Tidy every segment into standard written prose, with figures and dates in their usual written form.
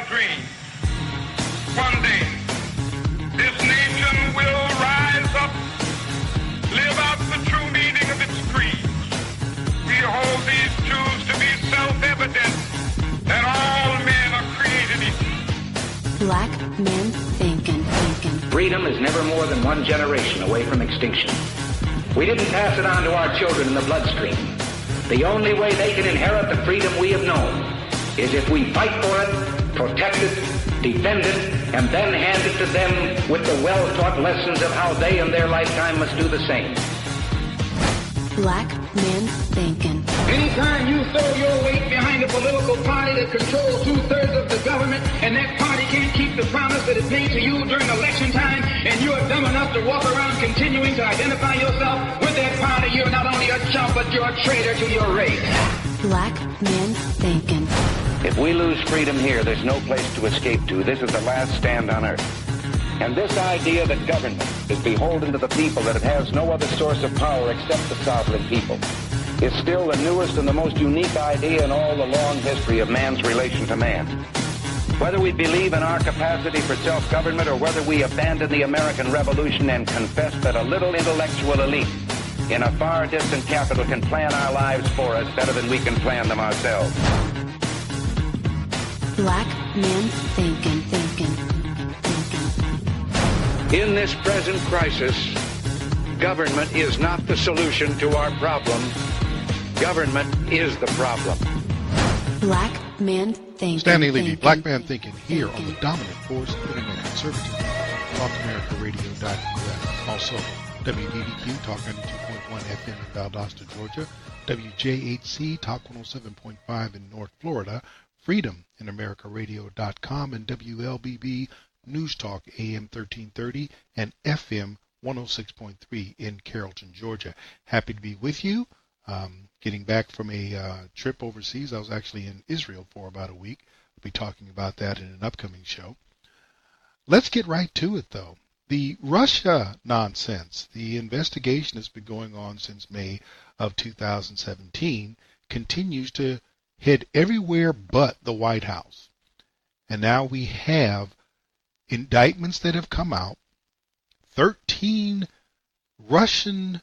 dream. One day, this nation will rise up, live out the true meaning of its creed. We hold these truths to be self-evident, that all men are created equal. Black Men Thinkin. Freedom is never more than one generation away from extinction. We didn't pass it on to our children in the bloodstream. The only way they can inherit the freedom we have known is if we fight for it, protect it, defend it, and then hand it to them with the well-taught lessons of how they in their lifetime must do the same. Black Men Thinkin. Anytime you throw your weight behind a political party that controls 2/3 of the government, and that party can't keep the promise that it made to you during election time, and you are dumb enough to walk around continuing to identify yourself with that party, you're not only a chump, but you're a traitor to your race. Black Men Thinkin. If we lose freedom here, there's no place to escape to. This is the last stand on earth. And this idea that government is beholden to the people, that it has no other source of power except the sovereign people, is still the newest and the most unique idea in all the long history of man's relation to man. Whether we believe in our capacity for self-government or whether we abandon the American Revolution and confess that a little intellectual elite in a far distant capital can plan our lives for us better than we can plan them ourselves. Black Men Thinkin. In this present crisis, government is not the solution to our problem. Government is the problem. Black Men Thinkin. Stanley Levy, Black Man Thinking, here on the dominant force of internet conservatism, TalkAmericaRadio.us. Also, WDDQ, Talk 92.1 FM in Valdosta, Georgia, WJHC, Talk 107.5 in North Florida, Freedom in AmericaRadio.com, and WLBB News Talk AM 1330 and FM 106.3 in Carrollton, Georgia. Happy to be with you. Getting back from a trip overseas. I was actually in Israel for about a week. We'll be talking about that in an upcoming show. Let's get right to it, though. The Russia nonsense, the investigation that's been going on since May of 2017, continues to head everywhere but the White House. And now we have indictments that have come out, 13 Russian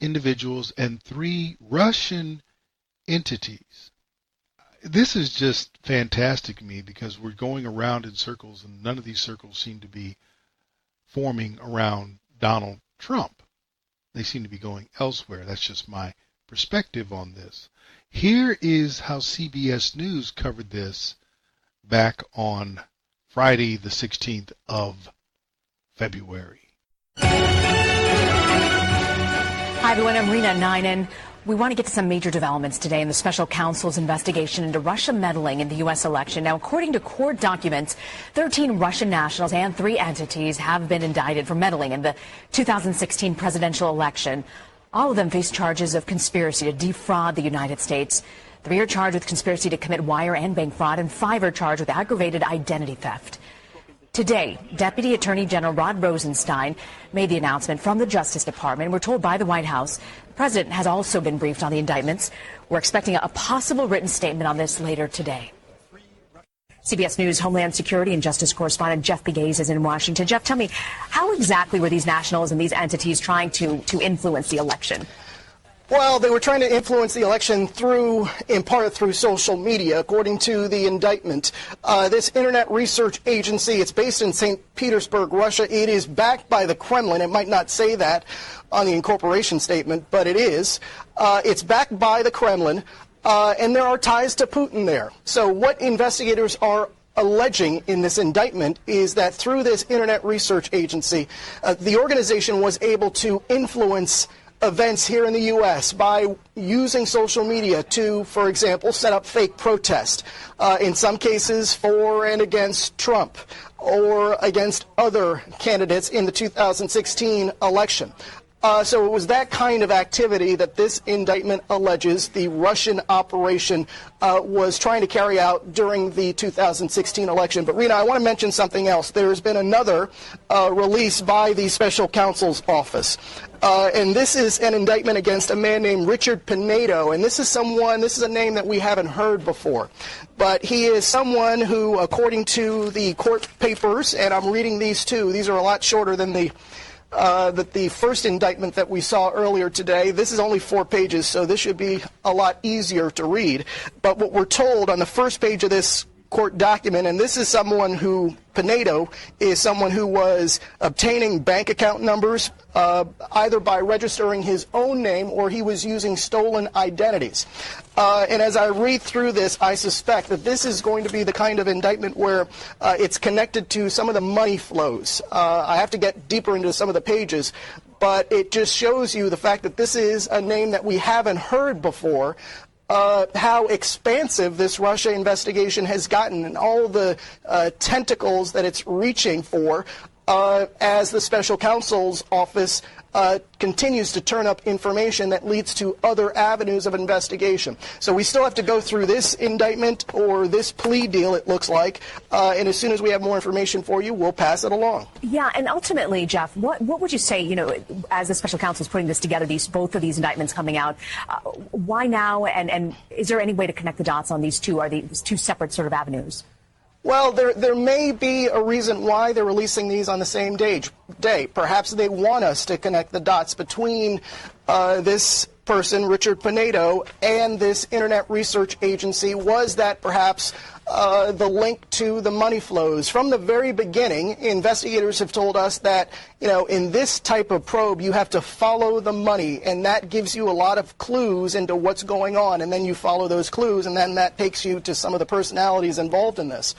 individuals and 3 Russian entities. This is just fantastic to me because we're going around in circles and none of these circles seem to be forming around Donald Trump. They seem to be going elsewhere. That's just my perspective on this. Here is how CBS News covered this back on Friday, the 16th of February. Hi, everyone. I'm Rena 9, and we want to get to some major developments today in the special counsel's investigation into Russia meddling in the U.S. election. Now, according to court documents, 13 Russian nationals and 3 entities have been indicted for meddling in the 2016 presidential election. All of them face charges of conspiracy to defraud the United States. 3 are charged with conspiracy to commit wire and bank fraud, and 5 are charged with aggravated identity theft. Today, Deputy Attorney General Rod Rosenstein made the announcement from the Justice Department. We're told by the White House the president has also been briefed on the indictments. We're expecting a possible written statement on this later today. CBS News Homeland Security and Justice correspondent Jeff Begayes is in Washington. Jeff, tell me, how exactly were these nationals and these entities trying to influence the election? Well, they were trying to influence the election in part through social media, according to the indictment. This Internet Research Agency, it's based in St. Petersburg, Russia. It is backed by the Kremlin. It might not say that on the incorporation statement, but it is. It's backed by the Kremlin, and there are ties to Putin there. So what investigators are alleging in this indictment is that through this Internet Research Agency, the organization was able to influence events here in the U.S. by using social media to, for example, set up fake protests, in some cases for and against Trump or against other candidates in the 2016 election. So it was that kind of activity that this indictment alleges the Russian operation was trying to carry out during the 2016 election. But, Rena, I want to mention something else. There has been another release by the special counsel's office. And this is an indictment against a man named Richard Pinedo. And this is a name that we haven't heard before. But he is someone who, according to the court papers, and I'm reading these too, these are a lot shorter than the first indictment that we saw earlier today. This is only 4 pages, so this should be a lot easier to read. But what we're told on the first page of this court document, and this is someone who, Pinedo, is someone who was obtaining bank account numbers either by registering his own name or he was using stolen identities. And as I read through this, I suspect that this is going to be the kind of indictment where it's connected to some of the money flows. I have to get deeper into some of the pages, but it just shows you the fact that this is a name that we haven't heard before. How expansive this Russia investigation has gotten and all the tentacles that it's reaching for as the special counsel's office continues to turn up information that leads to other avenues of investigation. So we still have to go through this indictment or this plea deal, it looks like, and as soon as we have more information for you, we'll pass it along. Yeah, and ultimately, Jeff, what would you say, as the special counsel is putting this together, both of these indictments coming out, why now, and is there any way to connect the dots on these two? Are these two separate sort of avenues? Well, there may be a reason why they're releasing these on the same day. Perhaps they want us to connect the dots between this person, Richard Pinedo, and this Internet Research Agency. Was that perhaps the link to the money flows? From the very beginning, investigators have told us that, in this type of probe, you have to follow the money, and that gives you a lot of clues into what's going on, and then you follow those clues, and then that takes you to some of the personalities involved in this.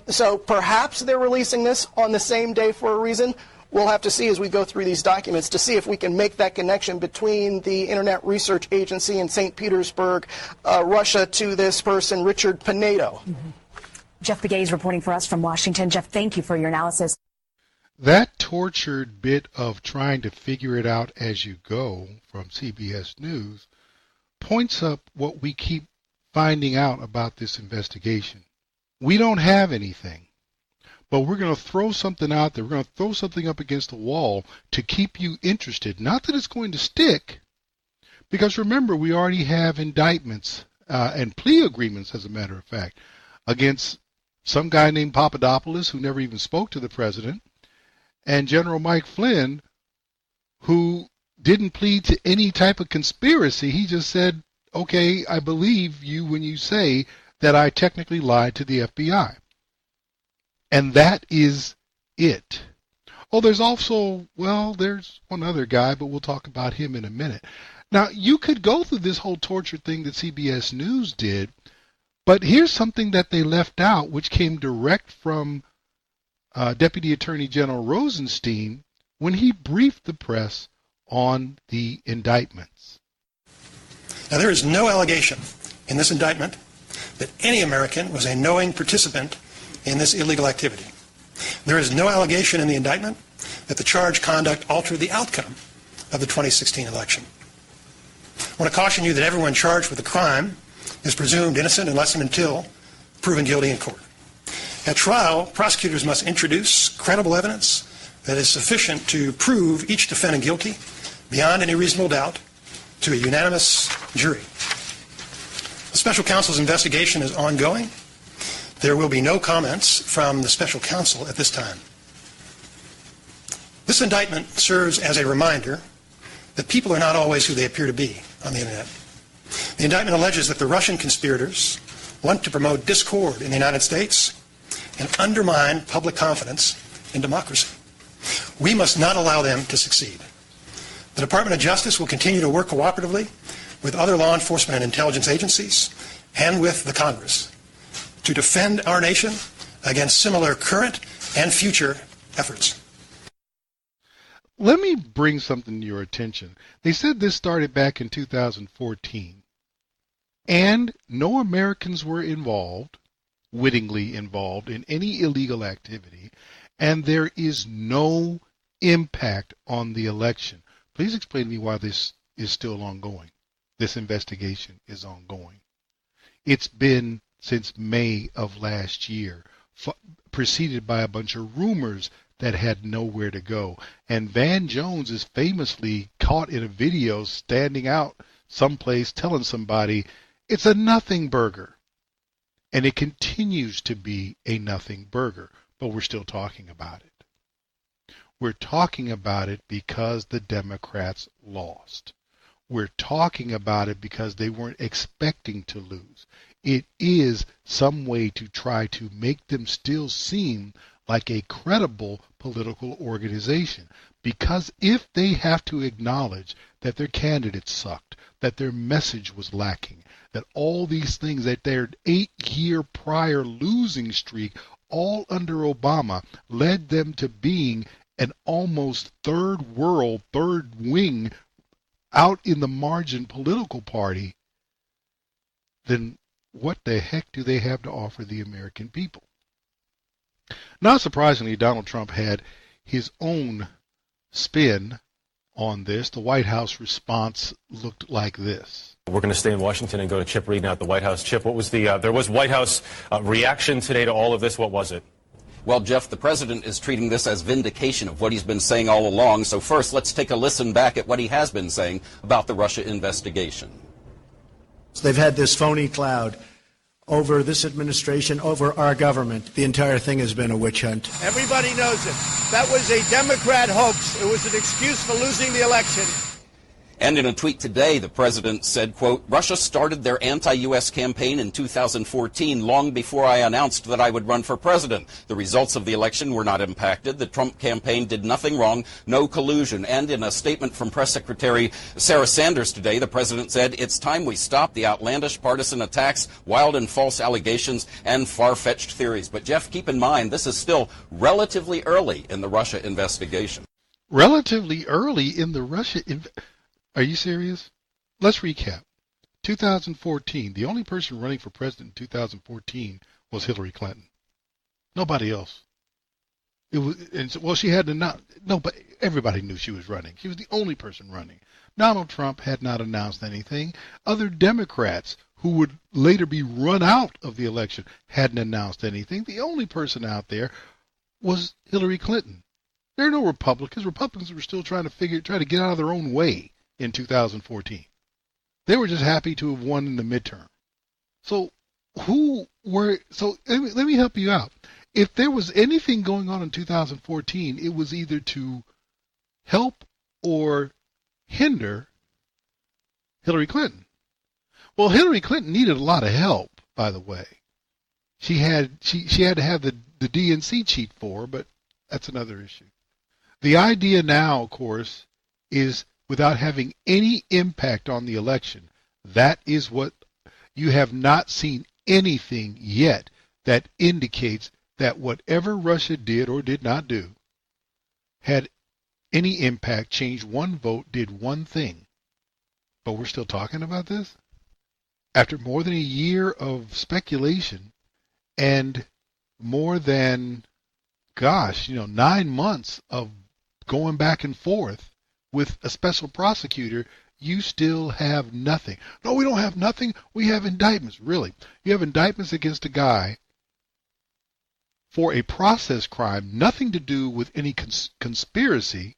So perhaps they're releasing this on the same day for a reason. We'll have to see as we go through these documents to see if we can make that connection between the Internet Research Agency in St. Petersburg, Russia, to this person, Richard Pinedo. Mm-hmm. Jeff Begay is reporting for us from Washington. Jeff, thank you for your analysis. That tortured bit of trying to figure it out as you go from CBS News points up what we keep finding out about this investigation. We don't have anything. But we're going to throw something out there. We're going to throw something up against the wall to keep you interested. Not that it's going to stick, because remember, we already have indictments and plea agreements, as a matter of fact, against some guy named Papadopoulos, who never even spoke to the president, and General Mike Flynn, who didn't plead to any type of conspiracy. He just said, okay, I believe you when you say that I technically lied to the FBI. And that is it. Oh, there's also, there's one other guy, but we'll talk about him in a minute. Now, you could go through this whole torture thing that CBS News did, but here's something that they left out, which came direct from Deputy Attorney General Rosenstein when he briefed the press on the indictments. Now, there is no allegation in this indictment that any American was a knowing participant in this illegal activity. There is no allegation in the indictment that the charged conduct altered the outcome of the 2016 election. I want to caution you that everyone charged with a crime is presumed innocent unless and until proven guilty in court. At trial, prosecutors must introduce credible evidence that is sufficient to prove each defendant guilty beyond any reasonable doubt to a unanimous jury. The special counsel's investigation is ongoing. There will be no comments from the special counsel at this time. This indictment serves as a reminder that people are not always who they appear to be on the internet. The indictment alleges that the Russian conspirators want to promote discord in the United States and undermine public confidence in democracy. We must not allow them to succeed. The Department of Justice will continue to work cooperatively with other law enforcement and intelligence agencies and with the Congress to defend our nation against similar current and future efforts. Let me bring something to your attention. They said this started back in 2014, and no Americans were wittingly involved in any illegal activity, and there is no impact on the election. Please explain to me why this is still ongoing. This investigation is ongoing. It's been since May of last year, preceded by a bunch of rumors that had nowhere to go. And Van Jones is famously caught in a video standing out someplace telling somebody it's a nothing burger. And it continues to be a nothing burger, but we're still talking about it. We're talking about it because the Democrats lost. We're talking about it because they weren't expecting to lose. It is some way to try to make them still seem like a credible political organization. Because if they have to acknowledge that their candidates sucked, that their message was lacking, that all these things, that their 8-year prior losing streak, all under Obama, led them to being an almost third world, third wing, out in the margin political party, then what the heck do they have to offer the American people? Not surprisingly, Donald Trump had his own spin on this. The White House response looked like this. We're going to stay in Washington and go to Chip Reid now at the White House. Chip, what was there was White House reaction today to all of this. What was it? Well, Jeff, the president is treating this as vindication of what he's been saying all along. So first, let's take a listen back at what he has been saying about the Russia investigation. They've had this phony cloud over this administration, over our government. The entire thing has been a witch hunt. Everybody knows it. That was a Democrat hoax. It was an excuse for losing the election. And in a tweet today, the president said, quote, Russia started their anti-U.S. campaign in 2014, long before I announced that I would run for president. The results of the election were not impacted. The Trump campaign did nothing wrong, no collusion. And in a statement from Press Secretary Sarah Sanders today, the president said, it's time we stop the outlandish partisan attacks, wild and false allegations, and far-fetched theories. But, Jeff, keep in mind, this is still relatively early in the Russia investigation. Relatively early in the Russia investigation? Are you serious? Let's recap. 2014, the only person running for president in 2014 was Hillary Clinton. Nobody else. It was, and so, well, she had to not. No, but everybody knew she was running. She was the only person running. Donald Trump had not announced anything. Other Democrats who would later be run out of the election hadn't announced anything. The only person out there was Hillary Clinton. There are no Republicans. Republicans were still trying to get out of their own way in 2014. They were just happy to have won in the midterm. So let me help you out. If there was anything going on in 2014, it was either to help or hinder Hillary Clinton. Well, Hillary Clinton needed a lot of help, by the way. She had to have the DNC cheat for her, but that's another issue. The idea now, of course, is without having any impact on the election. That is what you have not seen anything yet that indicates that whatever Russia did or did not do had any impact, changed one vote, did one thing. But we're still talking about this? After more than a year of speculation and more than, 9 months of going back and forth with a special prosecutor, you still have nothing. No, we don't have nothing. We have indictments. Really? You have indictments against a guy for a process crime, nothing to do with any conspiracy,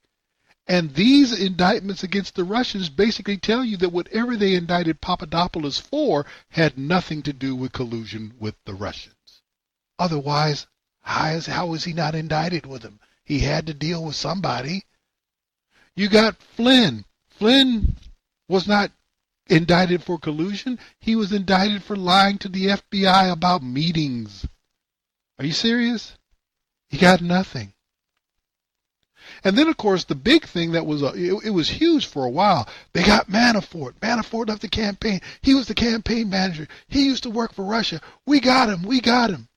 and these indictments against the Russians basically tell you that whatever they indicted Papadopoulos for had nothing to do with collusion with the Russians. Otherwise, how is he not indicted with them? He had to deal with somebody. You got Flynn. Flynn was not indicted for collusion. He was indicted for lying to the FBI about meetings. Are you serious? He got nothing. And then, of course, the big thing that was, it was huge for a while. They got Manafort. Manafort left the campaign. He was the campaign manager. He used to work for Russia. We got him. We got him.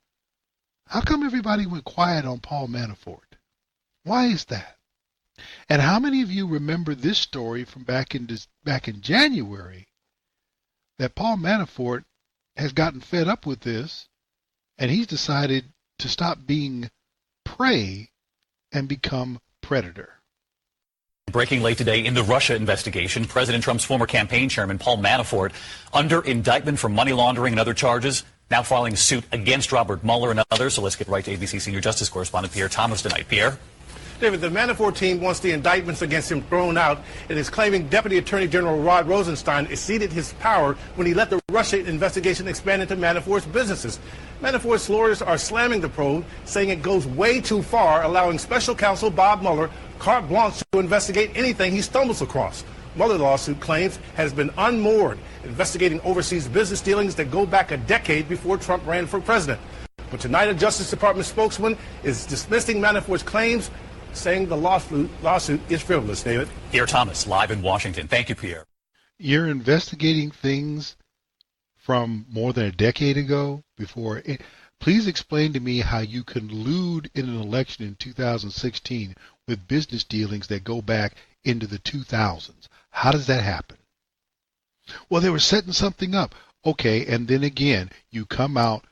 How come everybody went quiet on Paul Manafort? Why is that? And how many of you remember this story from back in January, that Paul Manafort has gotten fed up with this, and he's decided to stop being prey and become predator? Breaking late today in the Russia investigation, President Trump's former campaign chairman, Paul Manafort, under indictment for money laundering and other charges, now filing suit against Robert Mueller and others. So let's get right to ABC senior justice correspondent Pierre Thomas tonight. Pierre? David, the Manafort team wants the indictments against him thrown out and is claiming Deputy Attorney General Rod Rosenstein exceeded his power when he let the Russia investigation expand into Manafort's businesses. Manafort's lawyers are slamming the probe, saying it goes way too far, allowing special counsel Bob Mueller carte blanche to investigate anything he stumbles across. Mueller's lawsuit claims has been unmoored, investigating overseas business dealings that go back a decade before Trump ran for president. But tonight, a Justice Department spokesman is dismissing Manafort's claims, saying the lawsuit is frivolous. David? Pierre Thomas, live in Washington. Thank you, Pierre. You're investigating things from more than a decade ago before. Please explain to me how you collude in an election in 2016 with business dealings that go back into the 2000s. How does that happen? Well, they were setting something up. Okay, and then again, you come out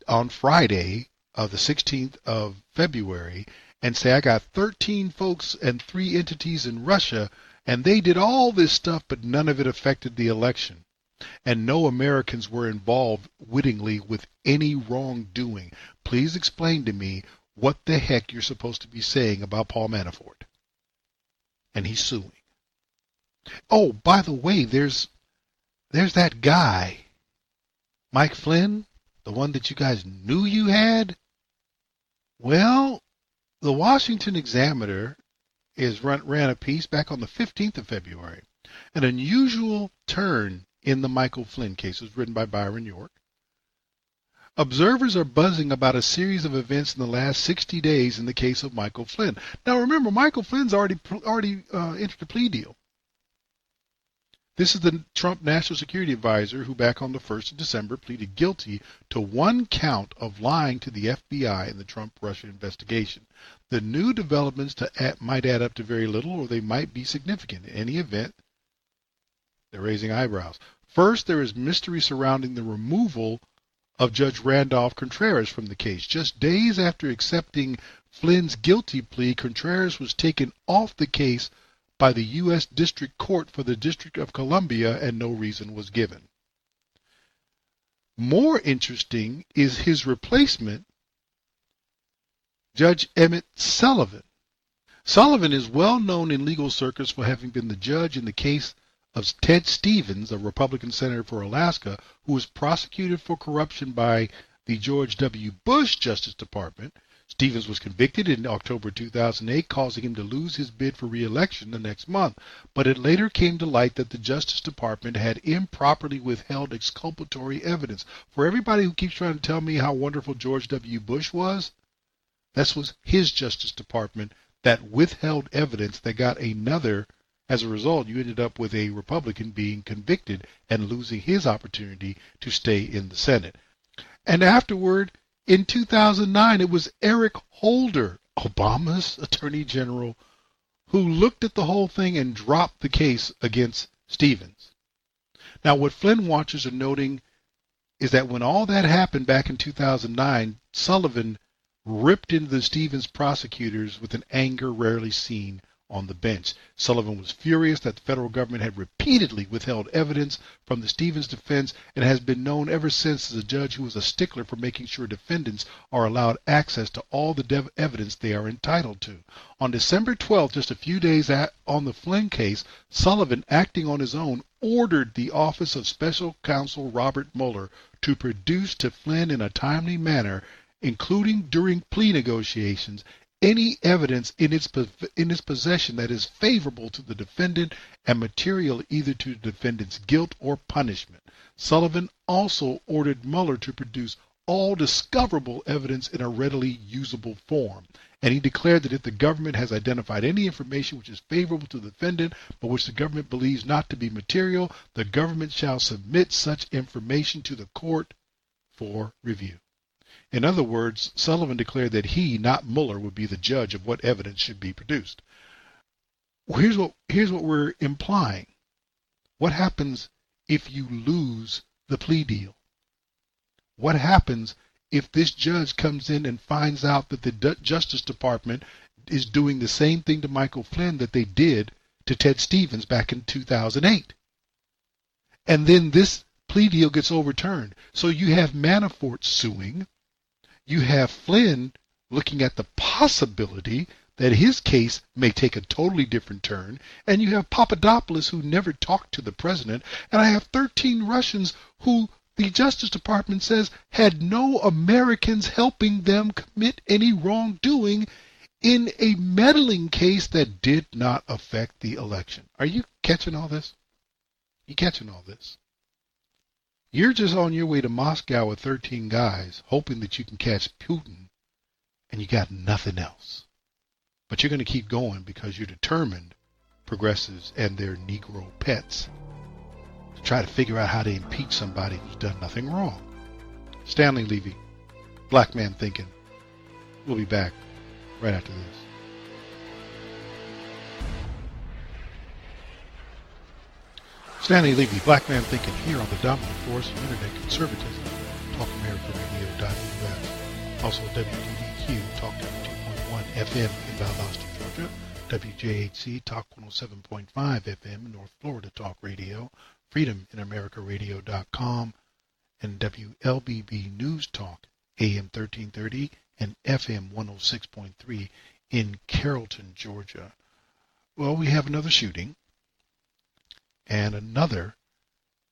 on Friday of the 16th of February and say, I got 13 folks and 3 entities in Russia, and they did all this stuff, but none of it affected the election. And no Americans were involved wittingly with any wrongdoing. Please explain to me what the heck you're supposed to be saying about Paul Manafort. And he's suing. Oh, by the way, there's that guy, Mike Flynn, the one that you guys knew you had. Well, the Washington Examiner ran a piece back on the 15th of February, an unusual turn in the Michael Flynn case. It was written by Byron York. Observers are buzzing about a series of events in the last 60 days in the case of Michael Flynn. Now remember, Michael Flynn's already entered a plea deal. This is the Trump National Security Advisor who back on the 1st of December pleaded guilty to 1 count of lying to the FBI in the Trump-Russia investigation. The new developments might add up to very little, or they might be significant. In any event, they're raising eyebrows. First, there is mystery surrounding the removal of Judge Randolph Contreras from the case. Just days after accepting Flynn's guilty plea, Contreras was taken off the case by the U.S. District Court for the District of Columbia, and no reason was given. More interesting is his replacement, Judge Emmett Sullivan. Sullivan is well known in legal circles for having been the judge in the case of Ted Stevens, a Republican senator for Alaska, who was prosecuted for corruption by the George W. Bush Justice Department. Stevens was convicted in October 2008, causing him to lose his bid for re-election the next month. But it later came to light that the Justice Department had improperly withheld exculpatory evidence. For everybody who keeps trying to tell me how wonderful George W. Bush was, that was his Justice Department that withheld evidence that got another. As a result, you ended up with a Republican being convicted and losing his opportunity to stay in the Senate. And afterward, in 2009, it was Eric Holder, Obama's Attorney General, who looked at the whole thing and dropped the case against Stevens. Now, what Flynn watchers are noting is that when all that happened back in 2009, Sullivan ripped into the Stevens prosecutors with an anger rarely seen on the bench. Sullivan was furious that the federal government had repeatedly withheld evidence from the Stevens defense and has been known ever since as a judge who was a stickler for making sure defendants are allowed access to all the evidence they are entitled to. On December 12th, just a few days on the Flynn case, Sullivan, acting on his own, ordered the Office of Special Counsel Robert Mueller to produce to Flynn in a timely manner, including during plea negotiations, any evidence in its possession that is favorable to the defendant and material either to the defendant's guilt or punishment. Sullivan also ordered Mueller to produce all discoverable evidence in a readily usable form. And he declared that if the government has identified any information which is favorable to the defendant, but which the government believes not to be material, the government shall submit such information to the court for review. In other words, Sullivan declared that he, not Mueller, would be the judge of what evidence should be produced. Here's what we're implying. What happens if you lose the plea deal? What happens if this judge comes in and finds out that the Justice Department is doing the same thing to Michael Flynn that they did to Ted Stevens back in 2008. And then this plea deal gets overturned. So you have Manafort suing. You have Flynn looking at the possibility that his case may take a totally different turn. And you have Papadopoulos, who never talked to the president. And I have 13 Russians who the Justice Department says had no Americans helping them commit any wrongdoing in a meddling case that did not affect the election. Are you catching all this? You catching all this? You're just on your way to Moscow with 13 guys, hoping that you can catch Putin, and you got nothing else. But you're going to keep going because you're determined, progressives and their Negro pets, to try to figure out how to impeach somebody who's done nothing wrong. Stanley, Levy, Black Man Thinking. We'll be back right after this. Stanley Levy, Black Man Thinking, here on the dominant force of internet conservatism, TalkAmericaRadio.us. Also WDDQ, Talk 2.1 FM in Valdosta, Georgia. WJHC, Talk 107.5 FM in North Florida Talk Radio. Freedom in AmericaRadio.com. And WLBB News Talk, AM 1330 and FM 106.3 in Carrollton, Georgia. Well, we have another shooting and another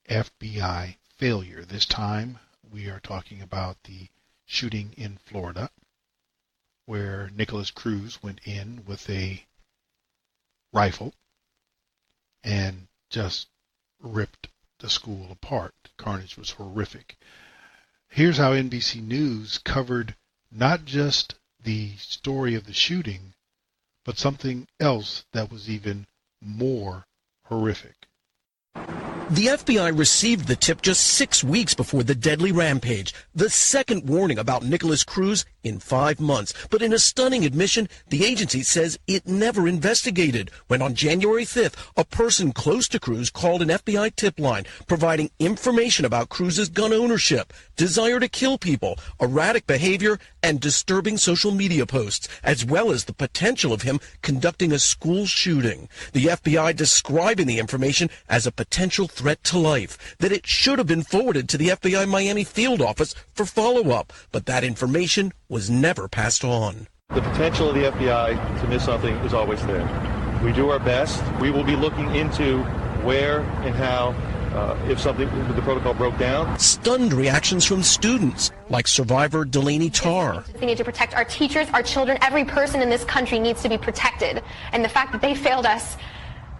FBI failure. This time we are talking about the shooting in Florida where Nicholas Cruz went in with a rifle and just ripped the school apart. The carnage was horrific. Here's how NBC News covered not just the story of the shooting, but something else that was even more horrific. The FBI received the tip just 6 weeks before the deadly rampage, the second warning about Nicholas Cruz in 5 months. But in a stunning admission, the agency says it never investigated when on January 5th, a person close to Cruz called an FBI tip line, providing information about Cruz's gun ownership, desire to kill people, erratic behavior, and disturbing social media posts, as well as the potential of him conducting a school shooting. The FBI describing the information as a potential threat to life, that it should have been forwarded to the FBI Miami field office for follow-up, but that information was never passed on. The potential of the FBI to miss something is always there. We do our best. We will be looking into where and how, if something, the protocol broke down. Stunned reactions from students, like survivor Delaney Tarr. We need to protect our teachers, our children. Every person in this country needs to be protected. And the fact that they failed us,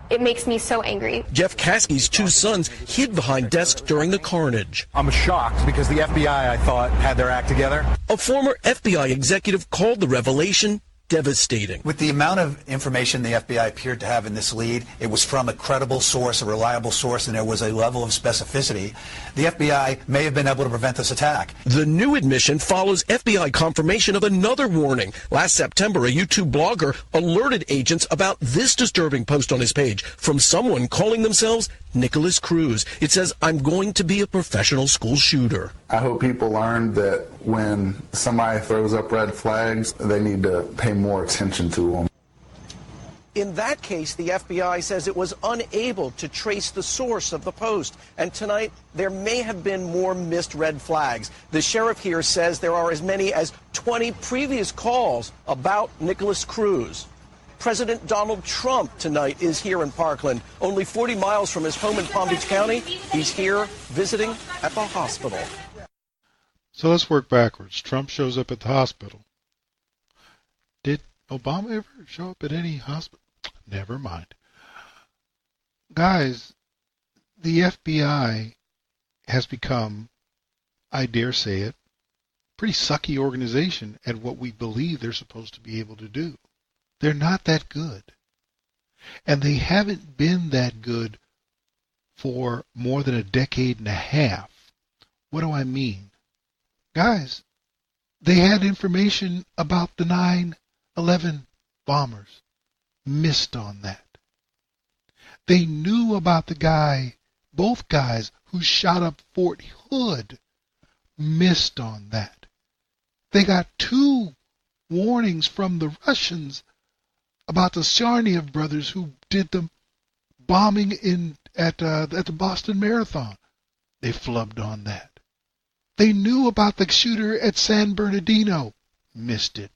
it makes me so angry. Jeff Caskey's 2 sons hid behind desks during the carnage. I'm shocked because the FBI, I thought, had their act together. A former FBI executive called the revelation devastating. With the amount of information the FBI appeared to have in this lead, it was from a credible source, a reliable source, and there was a level of specificity. The FBI may have been able to prevent this attack. The new admission follows FBI confirmation of another warning. Last September, a YouTube blogger alerted agents about this disturbing post on his page from someone calling themselves Nicholas Cruz. It says, "I'm going to be a professional school shooter." I hope people learn that when somebody throws up red flags, they need to pay more attention to them. In that case, the FBI says it was unable to trace the source of the post. And tonight, there may have been more missed red flags. The sheriff here says there are as many as 20 previous calls about Nicholas Cruz. President Donald Trump tonight is here in Parkland, only 40 miles from his home in Palm Beach County. He's here visiting at the hospital. So let's work backwards. Trump shows up at the hospital. Did Obama ever show up at any hospital? Never mind. Guys, the FBI has become, I dare say it, pretty sucky organization at what we believe they're supposed to be able to do. They're not that good. And they haven't been that good for more than a decade and a half. What do I mean? Guys, they had information about the 9/11 bombers. Missed on that. They knew about the guy, both guys, who shot up Fort Hood. Missed on that. They got 2 warnings from the Russians about the Tsarnaev brothers who did the bombing at the Boston Marathon. They flubbed on that. They knew about the shooter at San Bernardino. Missed it.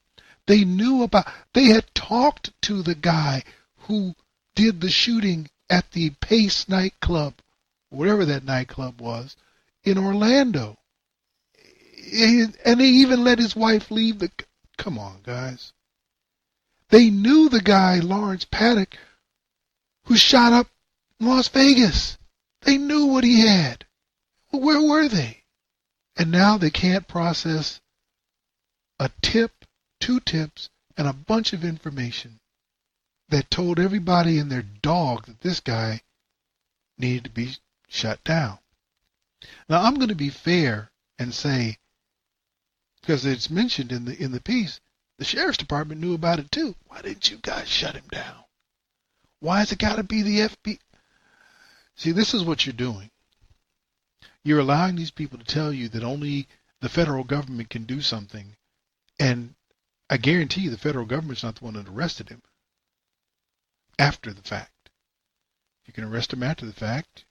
They had talked to the guy who did the shooting at the Pace nightclub, whatever that nightclub was, in Orlando. And they even let his wife leave come on, guys. They knew the guy, Lawrence Paddock, who shot up Las Vegas. They knew what he had. Where were they? And now they can't process a tip, 2 tips, and a bunch of information that told everybody and their dog that this guy needed to be shut down. Now, I'm going to be fair and say, because it's mentioned in the piece, the sheriff's department knew about it too. Why didn't you guys shut him down? Why has it got to be the FBI? See, this is what you're doing. You're allowing these people to tell you that only the federal government can do something, and I guarantee you the federal government's not the one that arrested him after the fact. You can arrest him after the fact.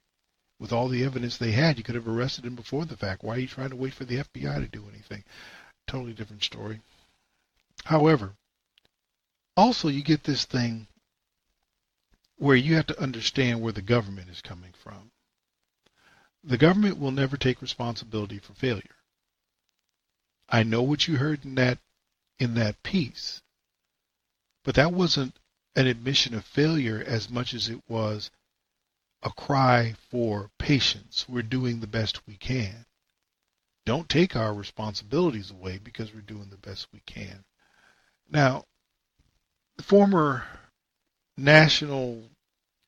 With all the evidence they had, you could have arrested him before the fact. Why are you trying to wait for the FBI to do anything? Totally different story. However, also you get this thing where you have to understand where the government is coming from. The government will never take responsibility for failure. I know what you heard in that piece, but that wasn't an admission of failure as much as it was a cry for patience. We're doing the best we can. Don't take our responsibilities away because we're doing the best we can. Now, the former National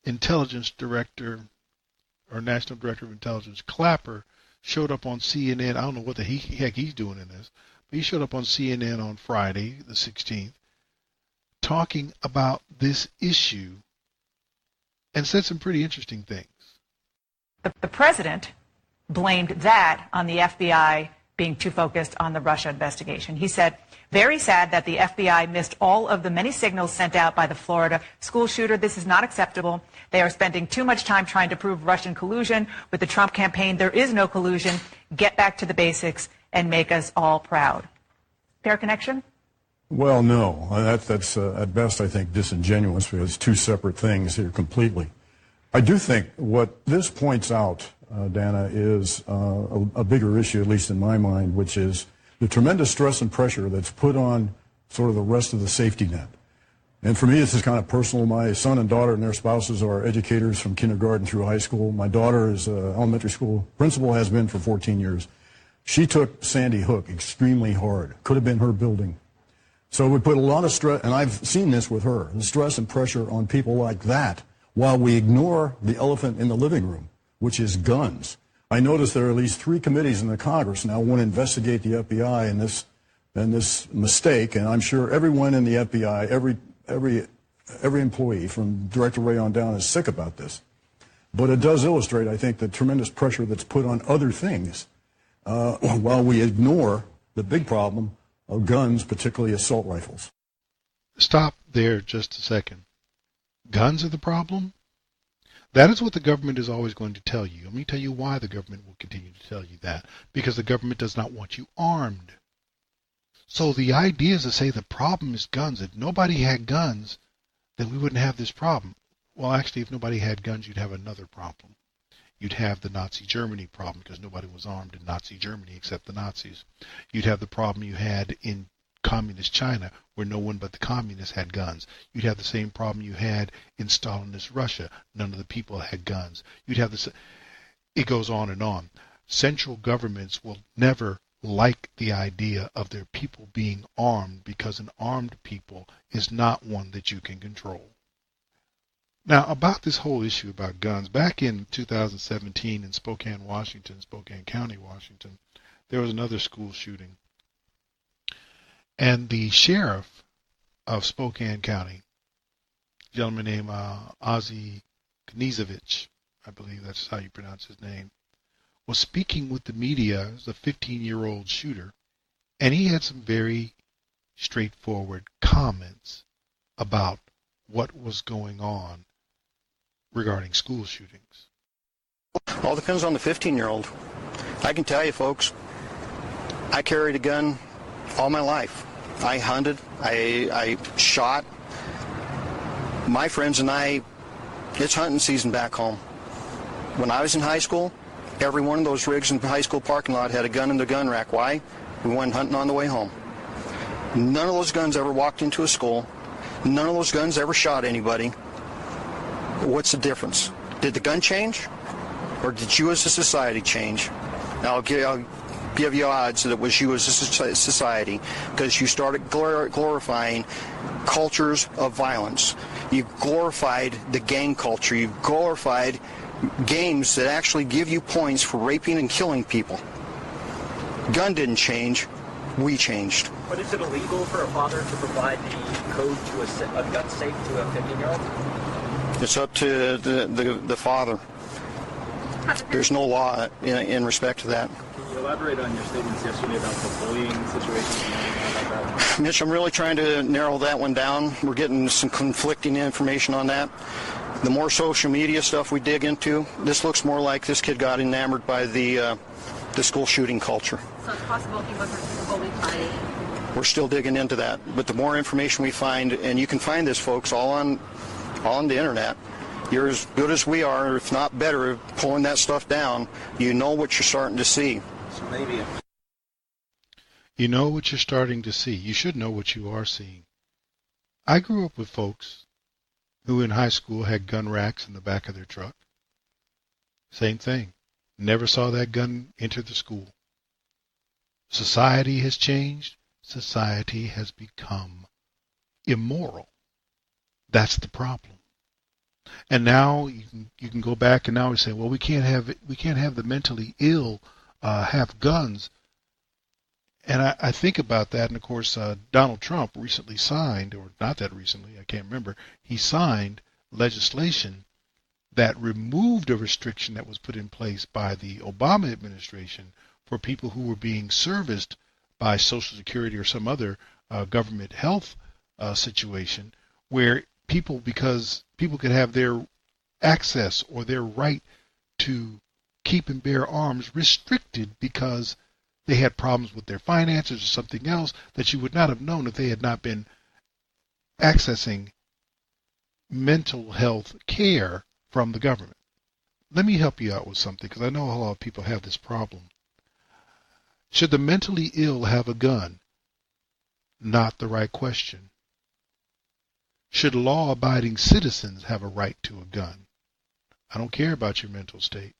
Intelligence Director or National Director of Intelligence Clapper showed up on CNN. I don't know what the heck he's doing in this, but he showed up on CNN on Friday, the 16th, talking about this issue and said some pretty interesting things. The president blamed that on the FBI being too focused on the Russia investigation. He said, very sad that the FBI missed all of the many signals sent out by the Florida school shooter. This is not acceptable. They are spending too much time trying to prove Russian collusion with the Trump campaign. There is no collusion. Get back to the basics and make us all proud. Fair connection? Well, no. That's at best, I think, disingenuous because it's two separate things here completely. I do think what this points out, Dana, is a bigger issue, at least in my mind, which is the tremendous stress and pressure that's put on sort of the rest of the safety net. And for me, this is kind of personal. My son and daughter and their spouses are educators from kindergarten through high school. My daughter is an elementary school principal, has been for 14 years. She took Sandy Hook extremely hard. Could have been her building. So we put a lot of stress, and I've seen this with her, the stress and pressure on people like that, while we ignore the elephant in the living room, which is guns. I noticed there are at least 3 committees in the Congress now want to investigate the FBI and this mistake, and I'm sure everyone in the FBI, every employee from Director Ray on down is sick about this. But it does illustrate, I think, the tremendous pressure that's put on other things while we ignore the big problem of guns, particularly assault rifles. Stop there just a second. Guns are the problem? That is what the government is always going to tell you. Let me tell you why the government will continue to tell you that. Because the government does not want you armed. So the idea is to say the problem is guns. If nobody had guns, then we wouldn't have this problem. Well, actually, if nobody had guns, you'd have another problem. You'd have the Nazi Germany problem because nobody was armed in Nazi Germany except the Nazis. You'd have the problem you had in communist China where no one but the communists had guns. You'd have the same problem you had in Stalinist Russia. None of the people had guns. You'd have this. It goes on and on. Central governments will never like the idea of their people being armed because an armed people is not one that you can control. Now, about this whole issue about guns, back in 2017 in Spokane County, Washington, there was another school shooting. And the sheriff of Spokane County, a gentleman named Ozzy Knizovich, I believe that's how you pronounce his name, was speaking with the media as a 15-year-old shooter, and he had some very straightforward comments about what was going on regarding school shootings? All depends on the 15-year-old. I can tell you, folks, I carried a gun all my life. I hunted, I shot. My friends and I, it's hunting season back home. When I was in high school, every one of those rigs in the high school parking lot had a gun in the gun rack. Why? We went hunting on the way home. None of those guns ever walked into a school. None of those guns ever shot anybody. What's the difference? Did the gun change? Or did you as a society change? I'll give you odds that it was you as a society, because you started glorifying cultures of violence. You glorified the gang culture. You glorified games that actually give you points for raping and killing people. Gun didn't change. We changed. But is it illegal for a father to provide the code to a gun safe to a 15-year-old? It's up to the father. There's no law in respect to that. Can you elaborate on your statements yesterday about the bullying situation? Mitch, I'm really trying to narrow that one down. We're getting some conflicting information on that. The more social media stuff we dig into, this looks more like this kid got enamored by the school shooting culture. So it's possible he wasn't bullied by... We're still digging into that. But the more information we find, and you can find this, folks, all on the internet. You're as good as we are, if not better, pulling that stuff down. You know what you're starting to see. So maybe... You know what you're starting to see. You should know what you are seeing. I grew up with folks who in high school had gun racks in the back of their truck. Same thing. Never saw that gun enter the school. Society has changed. Society has become immoral. That's the problem. And now you can go back and now we say, well, we can't have the mentally ill have guns. And I think about that, and of course Donald Trump recently signed, or not that recently, I can't remember, he signed legislation that removed a restriction that was put in place by the Obama administration for people who were being serviced by Social Security or some other government health situation, where because people could have their access or their right to keep and bear arms restricted because they had problems with their finances or something else that you would not have known if they had not been accessing mental health care from the government. Let me help you out with something, because I know a lot of people have this problem. Should the mentally ill have a gun? Not the right question. Should law-abiding citizens have a right to a gun? I don't care about your mental state.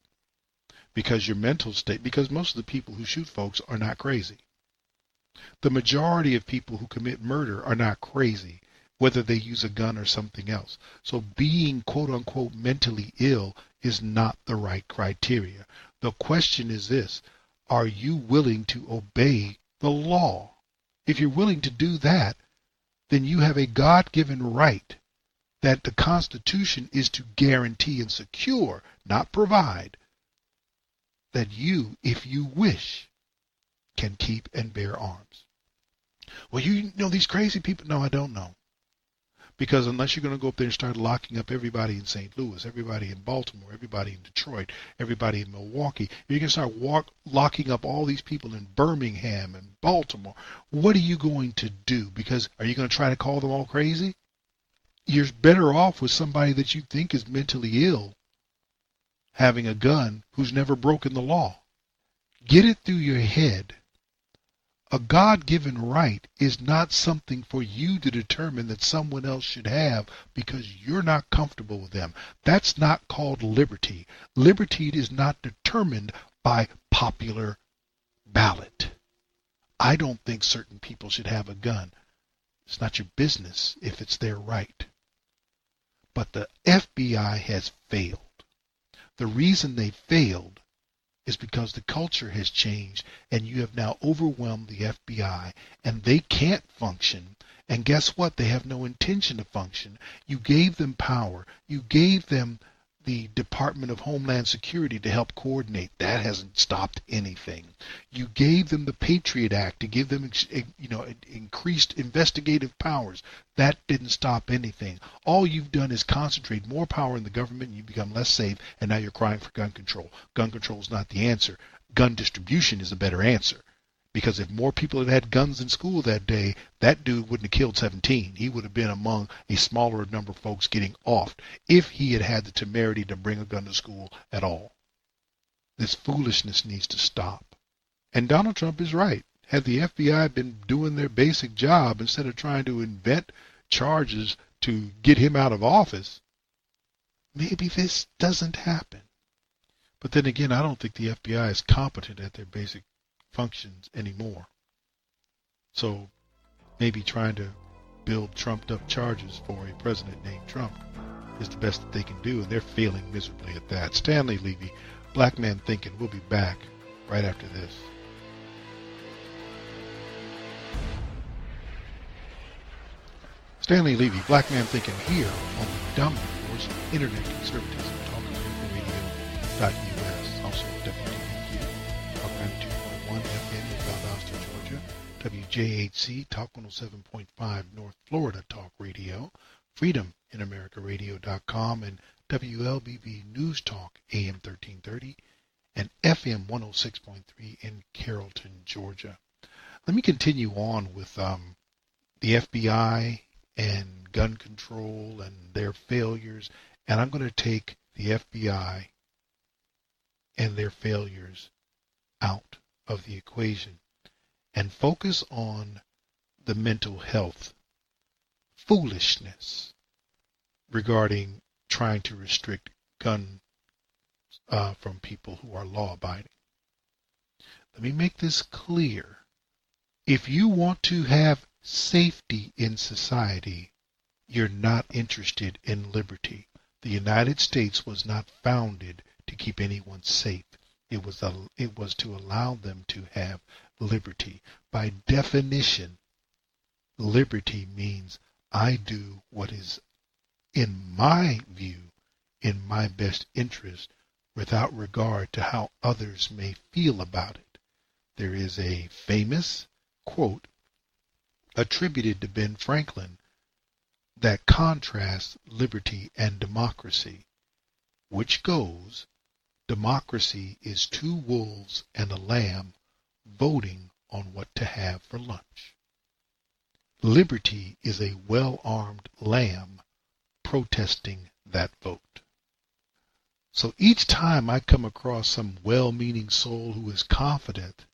Because most of the people who shoot folks are not crazy. The majority of people who commit murder are not crazy, whether they use a gun or something else. So being quote-unquote mentally ill is not the right criteria. The question is this: are you willing to obey the law? If you're willing to do that, then you have a God-given right that the Constitution is to guarantee and secure, not provide, that you, if you wish, can keep and bear arms. Well, you know these crazy people? No, I don't know. Because unless you're going to go up there and start locking up everybody in St. Louis, everybody in Baltimore, everybody in Detroit, everybody in Milwaukee, you're going to start locking up all these people in Birmingham and Baltimore. What are you going to do? Because are you going to try to call them all crazy? You're better off with somebody that you think is mentally ill having a gun who's never broken the law. Get it through your head. A God-given right is not something for you to determine that someone else should have because you're not comfortable with them. That's not called liberty. Liberty is not determined by popular ballot. I don't think certain people should have a gun. It's not your business if it's their right. But the FBI has failed. The reason they failed is because the culture has changed and you have now overwhelmed the FBI and they can't function. And guess what? They have no intention to function. You gave them power. You gave them the Department of Homeland Security to help coordinate. That hasn't stopped anything. You gave them the Patriot Act to give them, increased investigative powers. That didn't stop anything. All you've done is concentrate more power in the government, and you become less safe, and now you're crying for gun control. Gun control is not the answer. Gun distribution is a better answer. Because if more people had had guns in school that day, that dude wouldn't have killed 17. He would have been among a smaller number of folks getting offed if he had had the temerity to bring a gun to school at all. This foolishness needs to stop. And Donald Trump is right. Had the FBI been doing their basic job instead of trying to invent charges to get him out of office, maybe this doesn't happen. But then again, I don't think the FBI is competent at their basic functions anymore. So maybe trying to build trumped up charges for a president named Trump is the best that they can do, and they're failing miserably at that. Stanley, Levy, Black Man Thinking. We'll be back right after this. Stanley Levy, Black Man Thinking, here on the dominant force of Internet Conservatism, talkradio.us, also WDBQ, Talk 92.1 FM in Valdosta, Georgia, WJHC, Talk 107.5 North Florida Talk Radio, Freedom in AmericaRadio.com, and WLBB News Talk AM 1330, and FM 106.3 in Carrollton, Georgia. Let me continue on with the FBI and gun control and their failures, and I'm going to take the FBI and their failures out of the equation and focus on the mental health foolishness regarding trying to restrict guns from people who are law-abiding. Let me make this clear. If you want to have safety in society, you're not interested in liberty. The United States was not founded to keep anyone safe. It was to allow them to have liberty. By definition, liberty means I do what is, in my view, in my best interest, without regard to how others may feel about it. There is a famous quote attributed to Ben Franklin that contrasts liberty and democracy, which goes, democracy is two wolves and a lamb voting on what to have for lunch. Liberty is a well-armed lamb protesting that vote. So each time I come across some well-meaning soul who is confident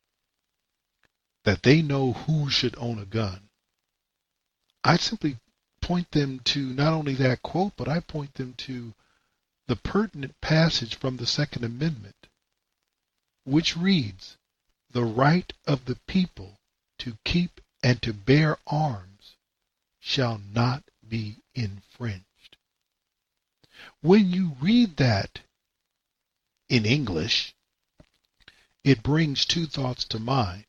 that they know who should own a gun, I simply point them to not only that quote, but I point them to the pertinent passage from the Second Amendment, which reads, "The right of the people to keep and to bear arms shall not be infringed." When you read that in English, it brings two thoughts to mind.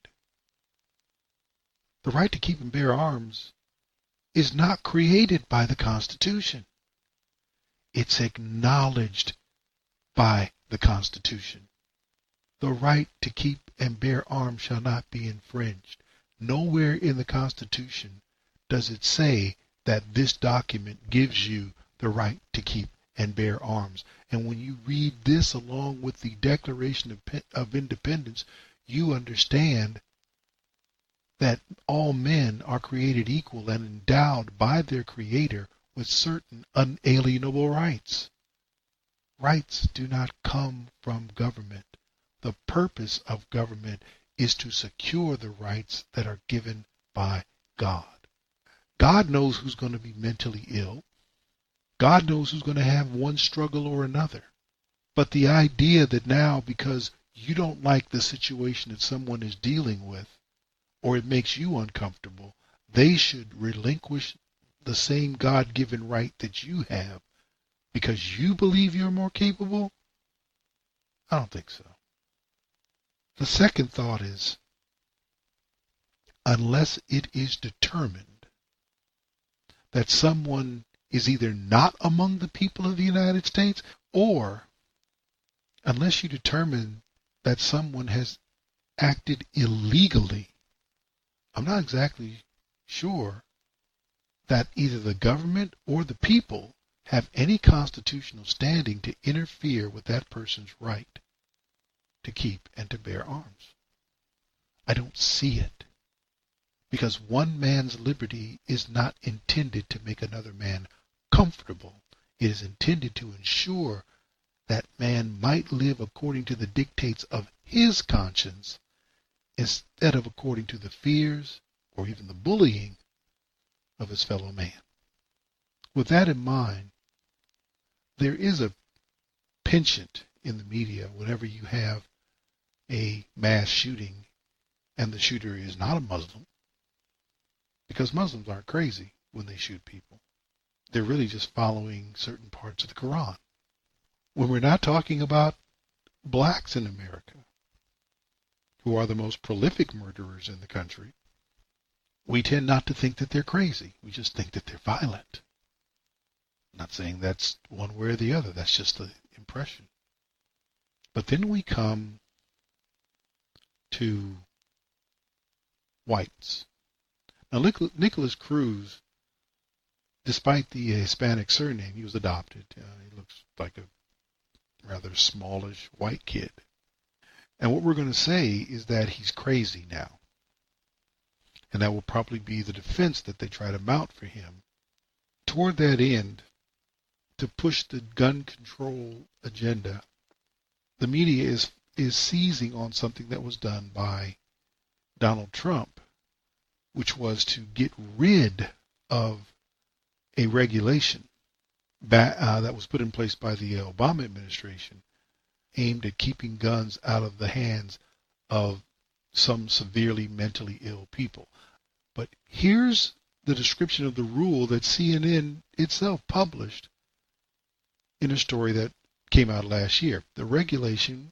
The right to keep and bear arms is not created by the Constitution. It's acknowledged by the Constitution. The right to keep and bear arms shall not be infringed. Nowhere in the Constitution does it say that this document gives you the right to keep and bear arms. And when you read this along with the Declaration of Independence, you understand that all men are created equal and endowed by their Creator with certain unalienable rights. Rights do not come from government. The purpose of government is to secure the rights that are given by God. God knows who's going to be mentally ill. God knows who's going to have one struggle or another. But the idea that now, because you don't like the situation that someone is dealing with, or it makes you uncomfortable, they should relinquish the same God-given right that you have because you believe you're more capable? I don't think so. The second thought is, unless it is determined that someone is either not among the people of the United States or unless you determine that someone has acted illegally, I'm not exactly sure that either the government or the people have any constitutional standing to interfere with that person's right to keep and to bear arms. I don't see it, because one man's liberty is not intended to make another man comfortable. It is intended to ensure that man might live according to the dictates of his conscience instead of according to the fears or even the bullying of his fellow man. With that in mind, there is a penchant in the media whenever you have a mass shooting and the shooter is not a Muslim, because Muslims aren't crazy when they shoot people. They're really just following certain parts of the Quran. When we're not talking about blacks in America, who are the most prolific murderers in the country, we tend not to think that they're crazy. We just think that they're violent. I'm not saying that's one way or the other. That's just the impression. But then we come to whites. Now, Nicholas Cruz, despite the Hispanic surname, he was adopted. He looks like a rather smallish white kid. And what we're going to say is that he's crazy now. And that will probably be the defense that they try to mount for him. Toward that end, to push the gun control agenda, the media is seizing on something that was done by Donald Trump, which was to get rid of a regulation that was put in place by the Obama administration aimed at keeping guns out of the hands of some severely mentally ill people. But here's the description of the rule that CNN itself published in a story that came out last year. The regulation,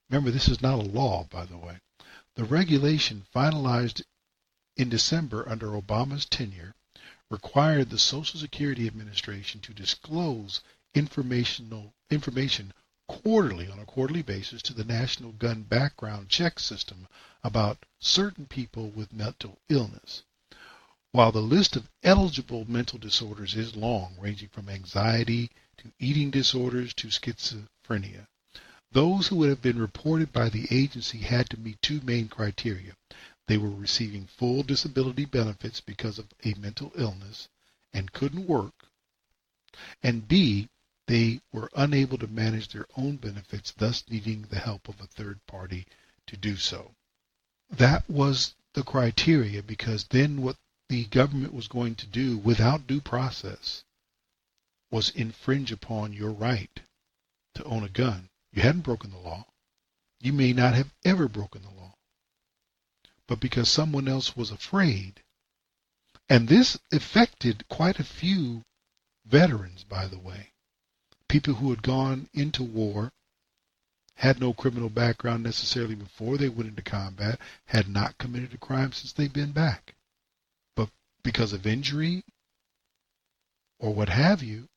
remember this is not a law, by the way, the regulation finalized in December under Obama's tenure required the Social Security Administration to disclose information quarterly, on a quarterly basis, to the National Gun Background Check System about certain people with mental illness. While the list of eligible mental disorders is long, ranging from anxiety to eating disorders to schizophrenia, those who would have been reported by the agency had to meet two main criteria. They were receiving full disability benefits because of a mental illness and couldn't work, and B, they were unable to manage their own benefits, thus needing the help of a third party to do so. That was the criteria, because then what the government was going to do without due process was infringe upon your right to own a gun. You hadn't broken the law. You may not have ever broken the law. But because someone else was afraid, and this affected quite a few veterans, by the way, people who had gone into war, had no criminal background necessarily before they went into combat, had not committed a crime since they'd been back. But because of injury or what have you,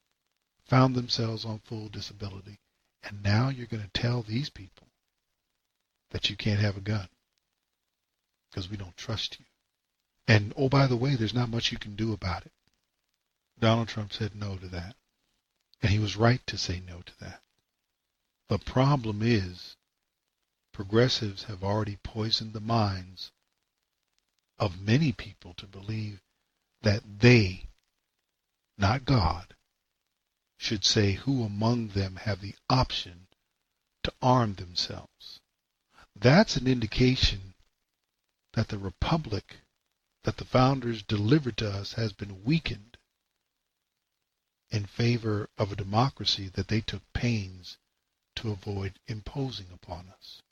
found themselves on full disability. And now you're going to tell these people that you can't have a gun because we don't trust you. And, oh, by the way, there's not much you can do about it. Donald Trump said no to that. And he was right to say no to that. The problem is progressives have already poisoned the minds of many people to believe that they, not God, should say who among them have the option to arm themselves. That's an indication that the republic that the founders delivered to us has been weakened in favor of a democracy that they took pains to avoid imposing upon us.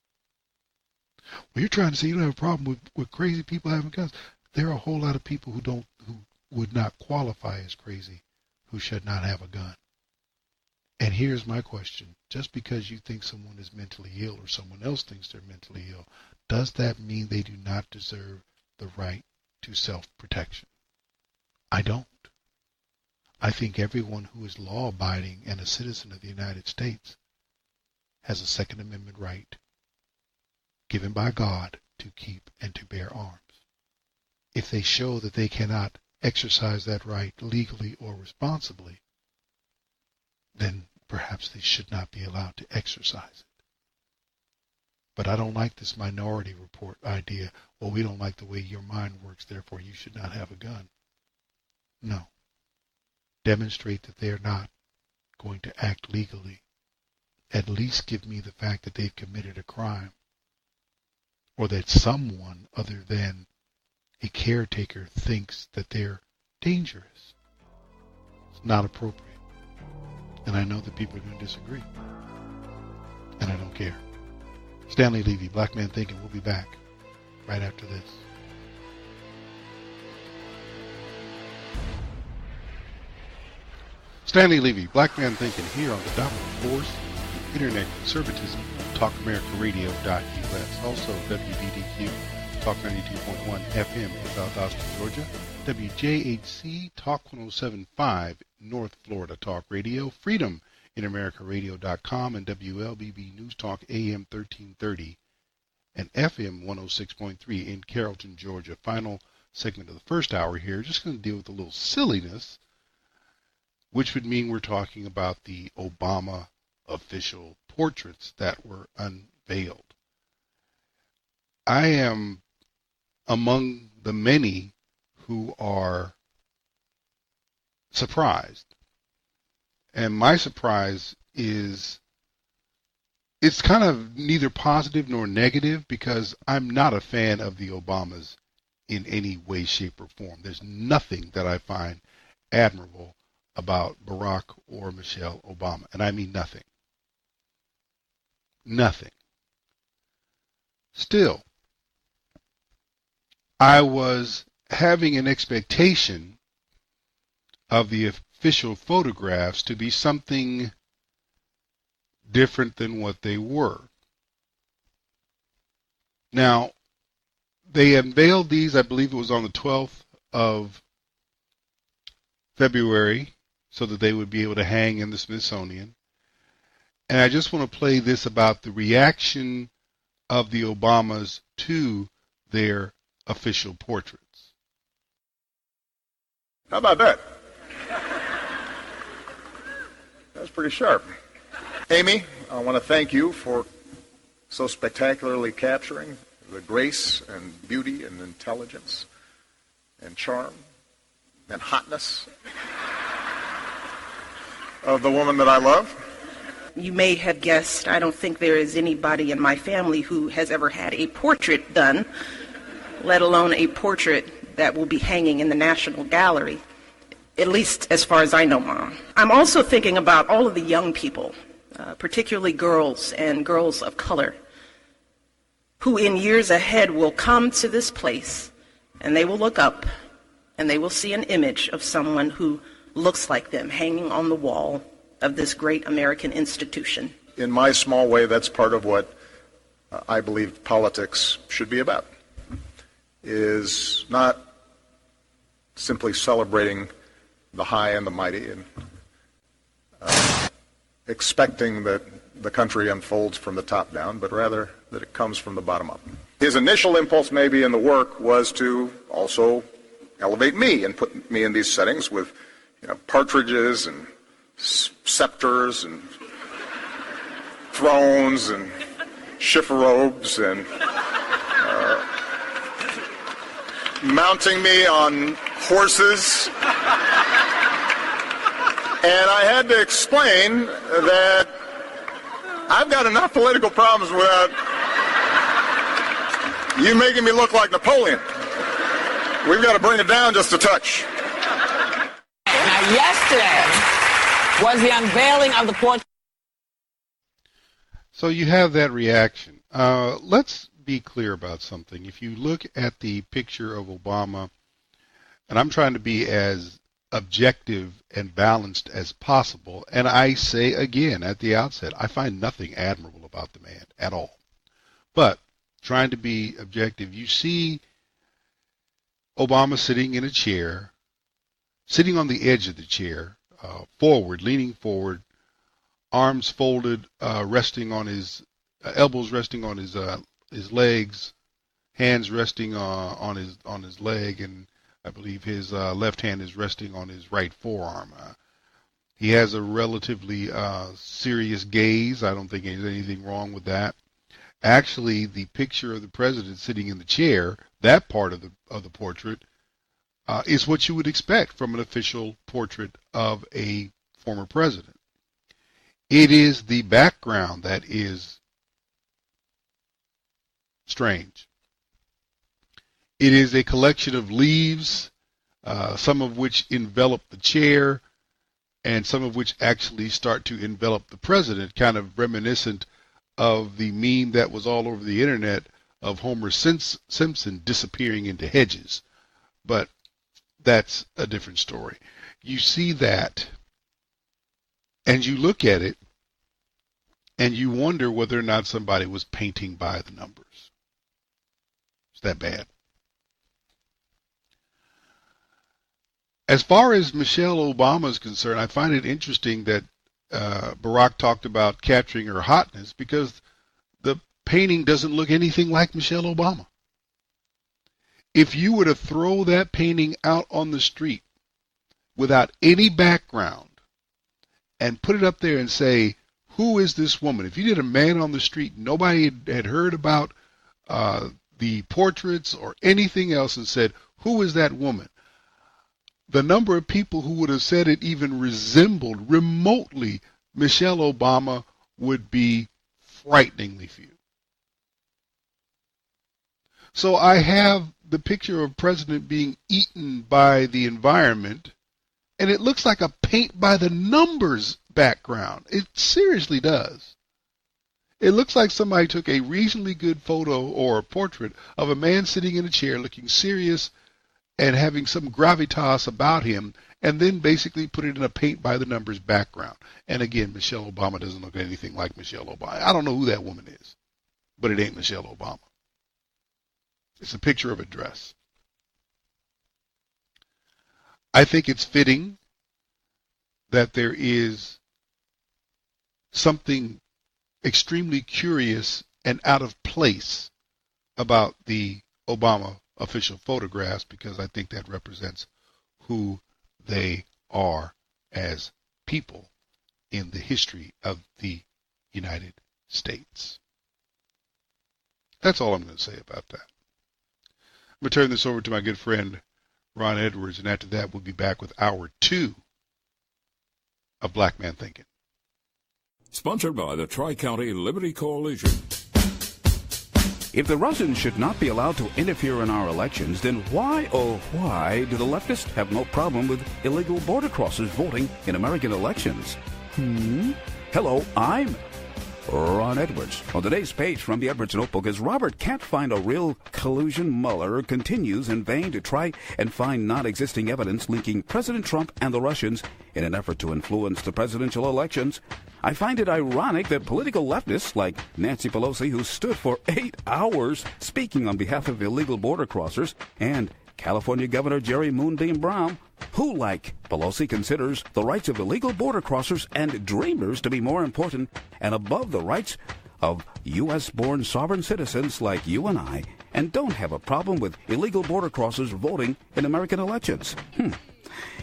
Well, you're trying to say you don't have a problem with crazy people having guns. There are a whole lot of people who would not qualify as crazy who should not have a gun. And here's my question. Just because you think someone is mentally ill or someone else thinks they're mentally ill, does that mean they do not deserve the right to self-protection? I don't. I think everyone who is law-abiding and a citizen of the United States has a Second Amendment right given by God to keep and to bear arms. If they show that they cannot exercise that right legally or responsibly, then perhaps they should not be allowed to exercise it. But I don't like this minority report idea, well, we don't like the way your mind works, therefore you should not have a gun. No. Demonstrate that they're not going to act legally. At least give me the fact that they've committed a crime, or that someone other than a caretaker thinks that they're dangerous. It's not appropriate. And I know that people are going to disagree. And I don't care. Stanley, Levy, Black Man Thinkin. We'll be back right after this. Stanley Levy, Black Man Thinkin, here on the dominant force of Internet Conservatism, TalkAmericaRadio.us. Also, WDDQ, Talk 92.1 FM in Valdosta, Georgia. WJHC, Talk 107.5, North Florida Talk Radio. Freedom in AmericaRadio.com and WLBB News Talk AM 1330 and FM 106.3 in Carrollton, Georgia. Final segment of the first hour here. Just going to deal with a little silliness, which would mean we're talking about the Obama official portraits that were unveiled. I am among the many who are surprised. And my surprise is, it's kind of neither positive nor negative, because I'm not a fan of the Obamas in any way, shape, or form. There's nothing that I find admirable about Barack or Michelle Obama. And I mean nothing. Nothing. Still, I was having an expectation of the official photographs to be something different than what they were. Now, they unveiled these, I believe it was on the 12th of February, so that they would be able to hang in the Smithsonian. And I just want to play this about the reaction of the Obamas to their official portraits. How about that? That's pretty sharp. Amy, I want to thank you for so spectacularly capturing the grace and beauty and intelligence and charm and hotness of the woman that I love. You may have guessed, I don't think there is anybody in my family who has ever had a portrait done, let alone a portrait that will be hanging in the National Gallery, at least as far as I know, Mom. I'm also thinking about all of the young people, particularly girls and girls of color, who in years ahead will come to this place and they will look up and they will see an image of someone who looks like them hanging on the wall of this great American institution. In my small way, that's part of what I believe politics should be about, is not simply celebrating the high and the mighty and expecting that the country unfolds from the top down, but rather that it comes from the bottom up. His initial impulse maybe in the work was to also elevate me and put me in these settings with partridges and scepters and thrones and chiffon-robes and mounting me on horses. And I had to explain that I've got enough political problems without you making me look like Napoleon. We've got to bring it down just a touch. Now, yesterday was the unveiling of the portrait. So you have that reaction. Let's be clear about something. If you look at the picture of Obama, and I'm trying to be as objective and balanced as possible, and I say again at the outset, I find nothing admirable about the man at all. But trying to be objective, you see Obama sitting in a chair, sitting on the edge of the chair, forward, leaning forward, arms folded, resting on his elbows, resting on his legs, hands resting on his leg, and I believe his left hand is resting on his right forearm. He has a relatively serious gaze. I don't think there's anything wrong with that. Actually, the picture of the president sitting in the chair, that part of the portrait, is what you would expect from an official portrait of a former president. It is the background that is strange. It is a collection of leaves, some of which envelop the chair, and some of which actually start to envelop the president, kind of reminiscent of the meme that was all over the internet of Homer Simpson disappearing into hedges. But that's a different story. You see that, and you look at it, and you wonder whether or not somebody was painting by the numbers. It's that bad. As far as Michelle Obama is concerned, I find it interesting that Barack talked about capturing her hotness, because the painting doesn't look anything like Michelle Obama. If you were to throw that painting out on the street without any background and put it up there and say, who is this woman? If you did a man on the street, nobody had heard about the portraits or anything else, and said, who is that woman? The number of people who would have said it even resembled remotely Michelle Obama would be frighteningly few. So I have the picture of a president being eaten by the environment, and it looks like a paint by the numbers background. It seriously does. It looks like somebody took a reasonably good photo or a portrait of a man sitting in a chair looking serious and having some gravitas about him, and then basically put it in a paint by the numbers background. And again, Michelle Obama doesn't look anything like Michelle Obama. I don't know who that woman is, but it ain't Michelle Obama. It's a picture of a dress. I think it's fitting that there is something extremely curious and out of place about the Obama official photographs, because I think that represents who they are as people in the history of the United States. That's all I'm going to say about that. I'm going to turn this over to my good friend Ron Edwards, and after that we'll be back with hour 2 of Black Man Thinking. Sponsored by the Tri-County Liberty Coalition. If the Russians should not be allowed to interfere in our elections, then why, oh why, do the leftists have no problem with illegal border crossers voting in American elections? Hello, I'm Ron Edwards. On today's page from the Edwards Notebook, as Robert can't find a real collusion, Mueller continues in vain to try and find non-existing evidence linking President Trump and the Russians in an effort to influence the presidential elections. I find it ironic that political leftists like Nancy Pelosi, who stood for 8 hours speaking on behalf of illegal border crossers, and California Governor Jerry Moonbeam Brown, who, like Pelosi, considers the rights of illegal border crossers and dreamers to be more important and above the rights of U.S.-born sovereign citizens like you and I, and don't have a problem with illegal border crossers voting in American elections.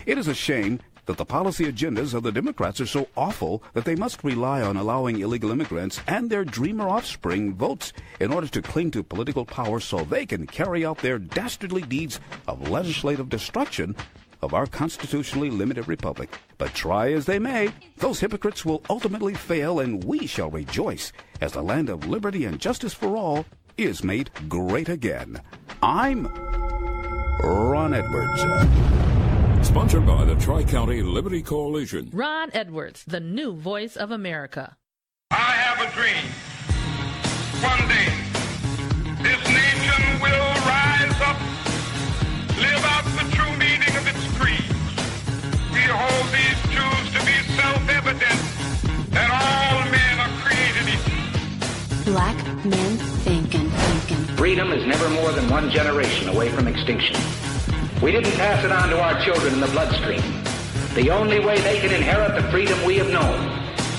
It is a shame that the policy agendas of the Democrats are so awful that they must rely on allowing illegal immigrants and their dreamer offspring votes in order to cling to political power so they can carry out their dastardly deeds of legislative destruction of our constitutionally limited republic. But try as they may, those hypocrites will ultimately fail, and we shall rejoice as the land of liberty and justice for all is made great again. I'm Ron Edwards. Sponsored by the Tri-County Liberty Coalition. Ron Edwards, the new voice of America. I have a dream. One day, this nation will rise up, live out the true meaning of its creed. We hold these truths to be self-evident, that all men are created equal. Black Men Thinkin. Freedom is never more than one generation away from extinction. We didn't pass it on to our children in the bloodstream. The only way they can inherit the freedom we have known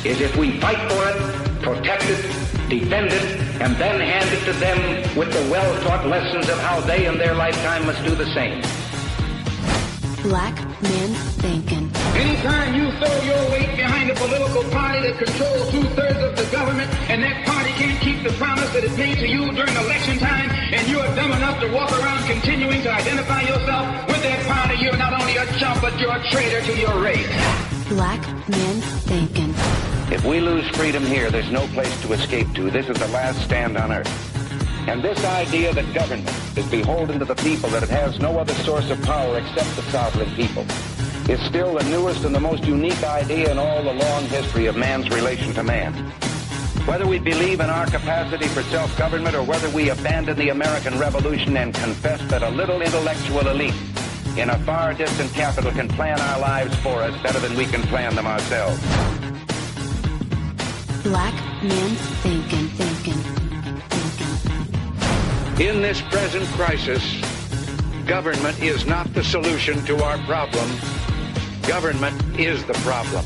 is if we fight for it, protect it, defend it, and then hand it to them with the well-taught lessons of how they in their lifetime must do the same. Black Man Thinkin. Anytime you throw your weight behind a political party that controls 2/3 of the government, and that party can't keep the promise that it made to you during election time, and you are dumb enough to walk around continuing to identify yourself with that party, you're not only a chump, but you're a traitor to your race. Black Man Thinkin. If we lose freedom here, there's no place to escape to. This is the last stand on earth. And this idea that government is beholden to the people, that it has no other source of power except the sovereign people, is still the newest and the most unique idea in all the long history of man's relation to man. Whether we believe in our capacity for self-government or whether we abandon the American Revolution and confess that a little intellectual elite in a far distant capital can plan our lives for us better than we can plan them ourselves. Black Man Thinkin. In this present crisis, government is not the solution to our problem. Government is the problem.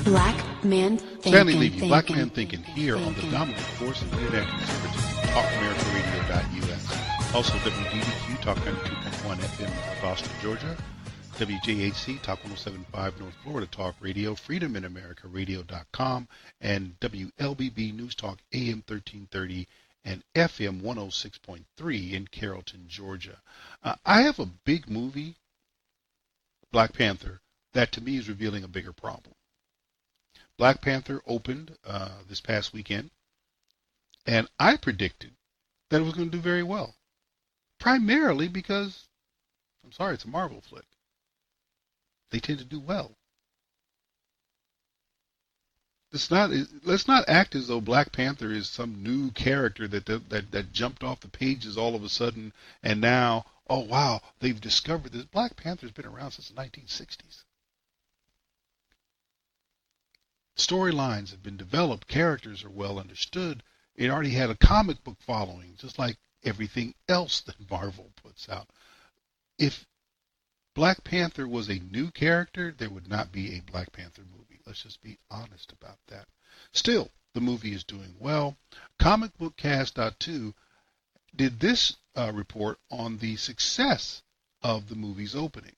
Black Man Thinkin. Stanley Levy, Black Man Thinkin, here on the dominant force of internet conservatism, TalkAmericaRadio.us. Also WDDQ, Talk 92.1 FM in Boston, Georgia. WJHC, Talk 107.5 North Florida Talk Radio, Freedom in America Radio.com, and WLBB News Talk AM 1330 and FM 106.3 in Carrollton, Georgia. I have a big movie, Black Panther, that to me is revealing a bigger problem. Black Panther opened this past weekend, and I predicted that it was going to do very well, primarily because, I'm sorry, it's a Marvel flick. They tend to do well. Let's not act as though Black Panther is some new character that jumped off the pages all of a sudden, and now, oh wow, they've discovered this. Black Panther's been around since the 1960s. Storylines have been developed, characters are well understood. It already had a comic book following, just like everything else that Marvel puts out. If Black Panther was a new character, there would not be a Black Panther movie. Let's just be honest about that. Still, the movie is doing well. ComicBookCast.2 did this report on the success of the movie's opening.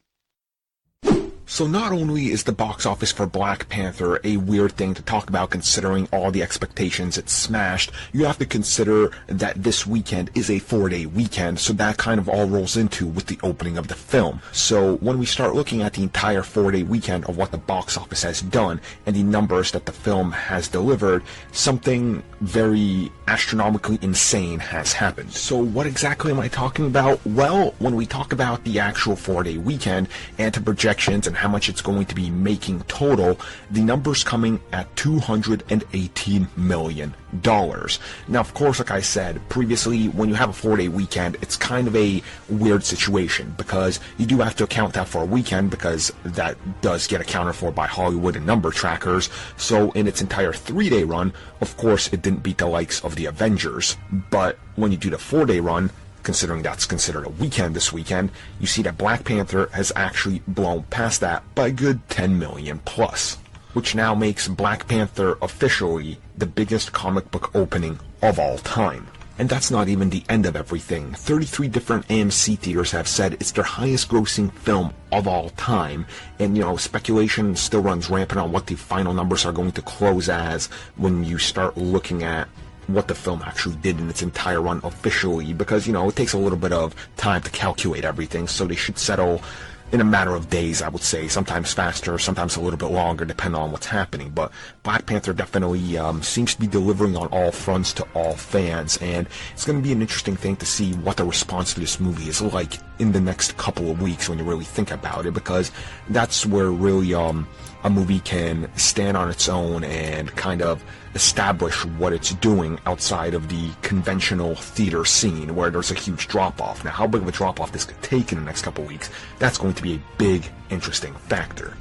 So not only is the box office for Black Panther a weird thing to talk about considering all the expectations it smashed, you have to consider that this weekend is a 4-day weekend, so that kind of all rolls into with the opening of the film. So when we start looking at the entire 4-day weekend of what the box office has done and the numbers that the film has delivered, something very astronomically insane has happened. So what exactly am I talking about? Well, when we talk about the actual 4-day weekend and the projections and how much it's going to be making total, the number's coming at $218 million. Now, of course, like I said previously, when you have a 4-day weekend, it's kind of a weird situation because you do have to account that for a weekend because that does get accounted for by Hollywood and number trackers. So in its entire 3-day run, of course, it didn't beat the likes of the Avengers. But when you do the 4-day run, considering that's considered a weekend this weekend, you see that Black Panther has actually blown past that by a good 10 million plus, which now makes Black Panther officially the biggest comic book opening of all time. And that's not even the end of everything. 33 different AMC theaters have said it's their highest grossing film of all time. And, speculation still runs rampant on what the final numbers are going to close as when you start looking at what the film actually did in its entire run officially, because, it takes a little bit of time to calculate everything, so they should settle in a matter of days, I would say, sometimes faster, sometimes a little bit longer, depending on what's happening. But Black Panther definitely seems to be delivering on all fronts to all fans, and it's going to be an interesting thing to see what the response to this movie is like in the next couple of weeks when you really think about it, because that's where really a movie can stand on its own and kind of establish what it's doing outside of the conventional theater scene where there's a huge drop-off. Now, how big of a drop-off this could take in the next couple of weeks, that's going to be a big, interesting factor.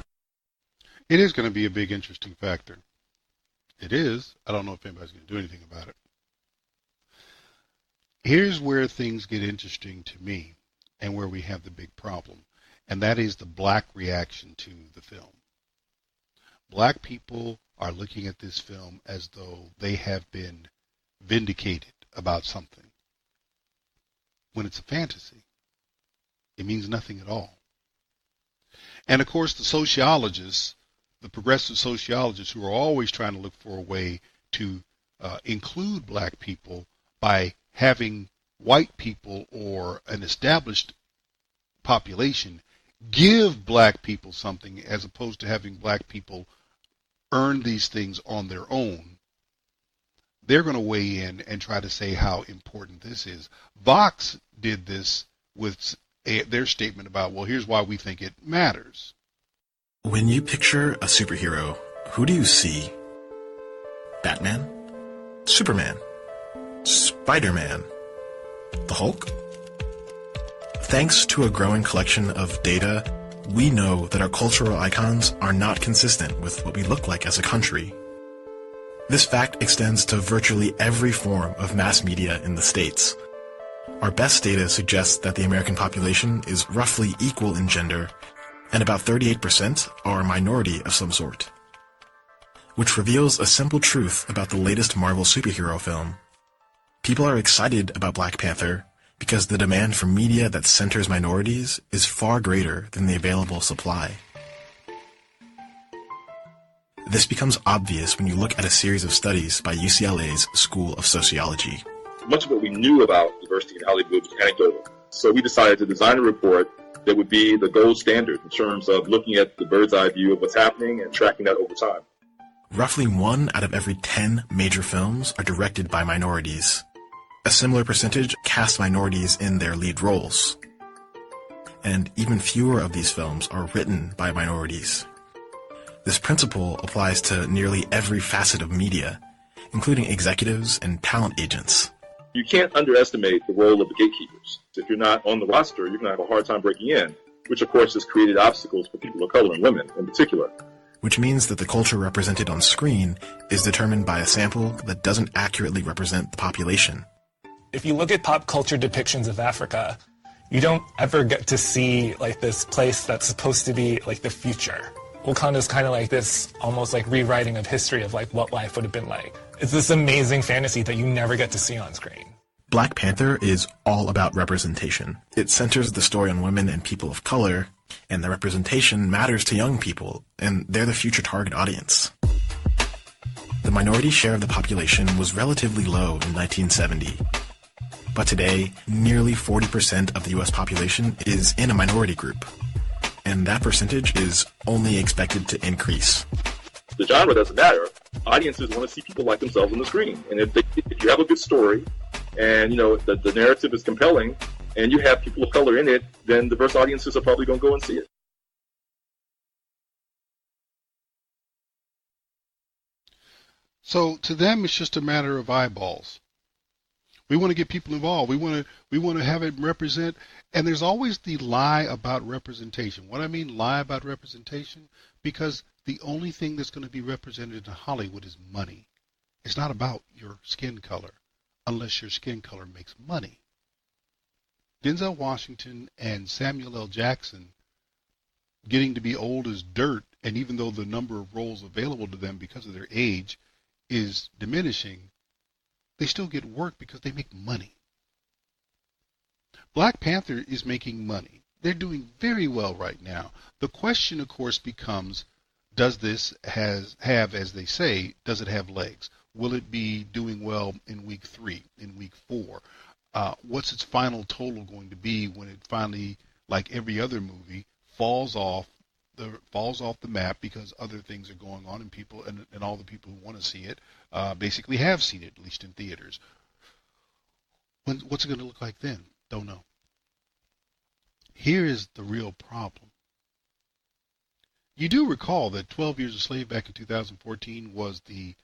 It is going to be a big, interesting factor. It is. I don't know if anybody's going to do anything about it. Here's where things get interesting to me. and where we have the big problem, and that is the black reaction to the film. Black people are looking at this film as though they have been vindicated about something, when it's a fantasy. It means nothing at all. And of course, the sociologists, the progressive sociologists who are always trying to look for a way to include black people by having white people or an established population give black people something as opposed to having black people earn these things on their own, they're going to weigh in and try to say how important this is. Vox did this with their statement about, well, here's why we think it matters. When you picture a superhero, who do you see? Batman? Superman? Spider-Man? The Hulk? Thanks to a growing collection of data, we know that our cultural icons are not consistent with what we look like as a country. This fact extends to virtually every form of mass media in the States. Our best data suggests that the American population is roughly equal in gender, and about 38% are a minority of some sort. Which reveals a simple truth about the latest Marvel superhero film. People are excited about Black Panther because the demand for media that centers minorities is far greater than the available supply. This becomes obvious when you look at a series of studies by UCLA's School of Sociology. Much of what we knew about diversity in Hollywood was anecdotal. So we decided to design a report that would be the gold standard in terms of looking at the bird's eye view of what's happening and tracking that over time. Roughly 1 out of every 10 major films are directed by minorities. A similar percentage cast minorities in their lead roles. And even fewer of these films are written by minorities. This principle applies to nearly every facet of media, including executives and talent agents. You can't underestimate the role of the gatekeepers. If you're not on the roster, you're going to have a hard time breaking in, which of course has created obstacles for people of color and women in particular. Which means that the culture represented on screen is determined by a sample that doesn't accurately represent the population. If you look at pop culture depictions of Africa, you don't ever get to see like this place that's supposed to be like the future. Wakanda is kind of like this almost like rewriting of history of like what life would have been like. It's this amazing fantasy that you never get to see on screen. Black Panther is all about representation. It centers the story on women and people of color, and the representation matters to young people, and they're the future target audience. The minority share of the population was relatively low in 1970. But today, nearly 40% of the U.S. population is in a minority group. And that percentage is only expected to increase. The genre doesn't matter. Audiences want to see people like themselves on the screen. And if you have a good story and the narrative is compelling and you have people of color in it, then diverse audiences are probably going to go and see it. So to them, it's just a matter of eyeballs. We want to get people involved. We want to have it represent. And there's always the lie about representation. What I mean lie about representation, because the only thing that's going to be represented in Hollywood is money. It's not about your skin color, unless your skin color makes money. Denzel Washington and Samuel L. Jackson getting to be old as dirt, and even though the number of roles available to them because of their age is diminishing, they still get work because they make money. Black Panther is making money. They're doing very well right now. The question, of course, becomes, does this have, as they say, does it have legs? Will it be doing well in week 3, in week 4? What's its final total going to be when it finally, like every other movie, falls off the map because other things are going on and people and all the people who want to see it basically have seen it, at least in theaters. What's it going to look like then? Don't know. Here is the real problem. You do recall that 12 Years a Slave back in 2014 was the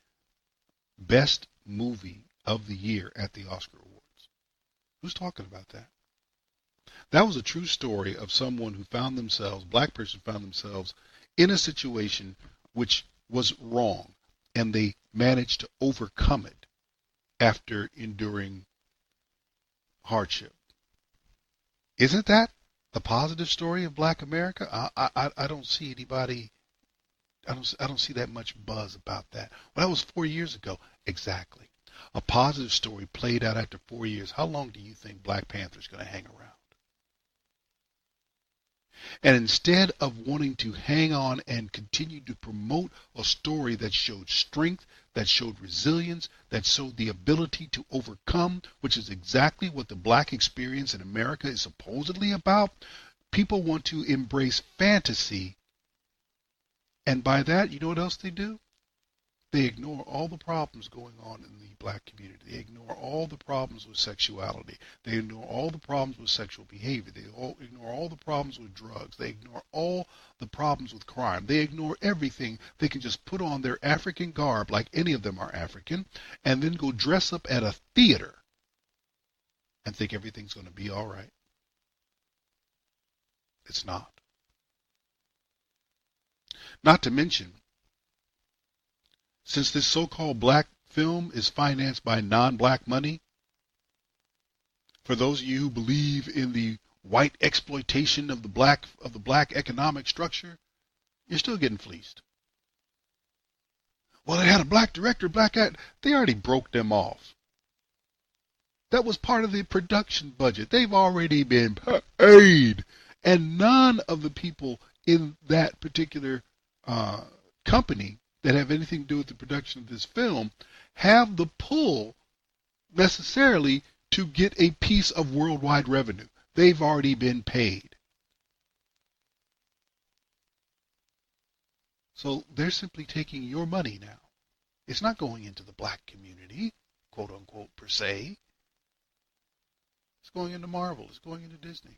best movie of the year at the Oscar Awards. Who's talking about that? That was a true story of someone who found themselves, black person found themselves in a situation which was wrong, and they managed to overcome it after enduring hardship. Isn't that the positive story of Black America? I don't see anybody. I don't see that much buzz about that. Well, that was 4 years ago. Exactly. A positive story played out after 4 years. How long do you think Black Panther's going to hang around? And instead of wanting to hang on and continue to promote a story that showed strength, that showed resilience, that showed the ability to overcome, which is exactly what the Black experience in America is supposedly about, people want to embrace fantasy. And by that, you know what else they do? They ignore all the problems going on in the Black community. They ignore all the problems with sexuality. They ignore all the problems with sexual behavior. They ignore all the problems with drugs. They ignore all the problems with crime. They ignore everything. They can just put on their African garb, like any of them are African, and then go dress up at a theater and think everything's going to be all right. It's not. Not to mention, since this so-called Black film is financed by non-Black money, for those of you who believe in the white exploitation of the black economic structure, you're still getting fleeced. Well, they had a Black director, Black actor. They already broke them off. That was part of the production budget. They've already been paid. And none of the people in that particular company that have anything to do with the production of this film have the pull necessarily to get a piece of worldwide revenue. They've already been paid. So they're simply taking your money now. It's not going into the Black community, quote unquote, per se. It's going into Marvel. It's going into Disney.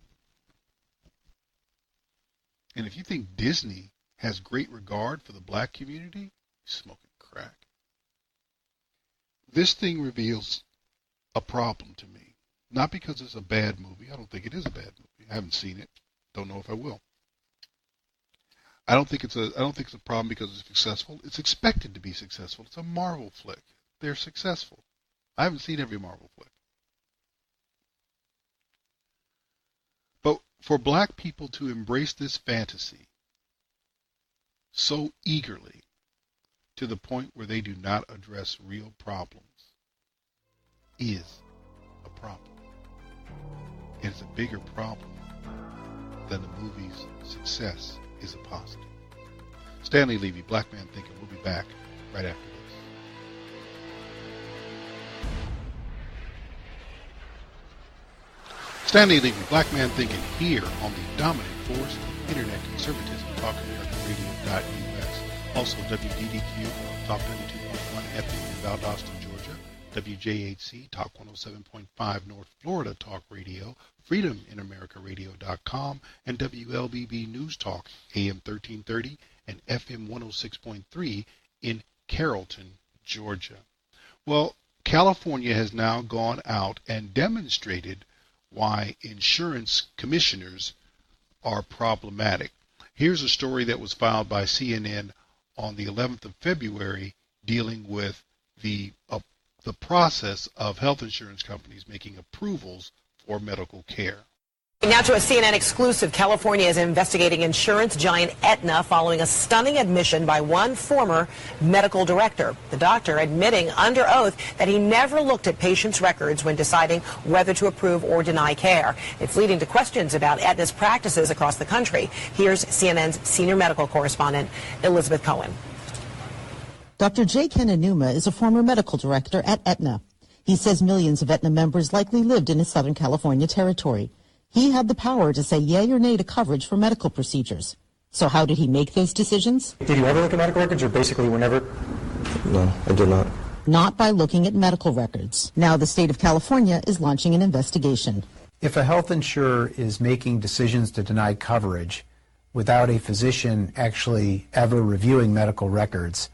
And if you think Disney has great regard for the Black community, you're smoking crack. This thing reveals a problem to me. Not because it's a bad movie. I don't think it is a bad movie. I haven't seen it. Don't know if I will. I don't think it's a problem because it's successful. It's expected to be successful. It's a Marvel flick. They're successful. I haven't seen every Marvel flick. But for Black people to embrace this fantasy so eagerly to the point where they do not address real problems is a problem. It's a bigger problem than the movie's success is a positive. Stanley, Levy, Black Man Thinkin. We'll be back right after this. Stanley, Levy, Black Man Thinkin here on the dominant force of Internet Conservatism, TalkAmericaRadio.us. Also WDDQ, Talk 92.1 FM in Valdosta, Georgia. WJHC, Talk 107.5 North Florida Talk Radio, FreedomInAmericaRadio.com, and WLBB News Talk, AM 1330 and FM 106.3 in Carrollton, Georgia. Well, California has now gone out and demonstrated why insurance commissioners are problematic. Here's a story that was filed by CNN on the 11th of February dealing with the process of health insurance companies making approvals for medical care. Now to a CNN exclusive. California is investigating insurance giant Aetna following a stunning admission by one former medical director. The doctor admitting under oath that he never looked at patients' records when deciding whether to approve or deny care. It's leading to questions about Aetna's practices across the country. Here's CNN's senior medical correspondent, Elizabeth Callin. Dr. J. Ken Enuma is a former medical director at Aetna. He says millions of Aetna members likely lived in his Southern California territory. He had the power to say yay or nay to coverage for medical procedures. So how did he make those decisions? Did you ever look at medical records, or basically whenever? No, I did not. Not by looking at medical records. Now the state of California is launching an investigation. If a health insurer is making decisions to deny coverage without a physician actually ever reviewing medical records,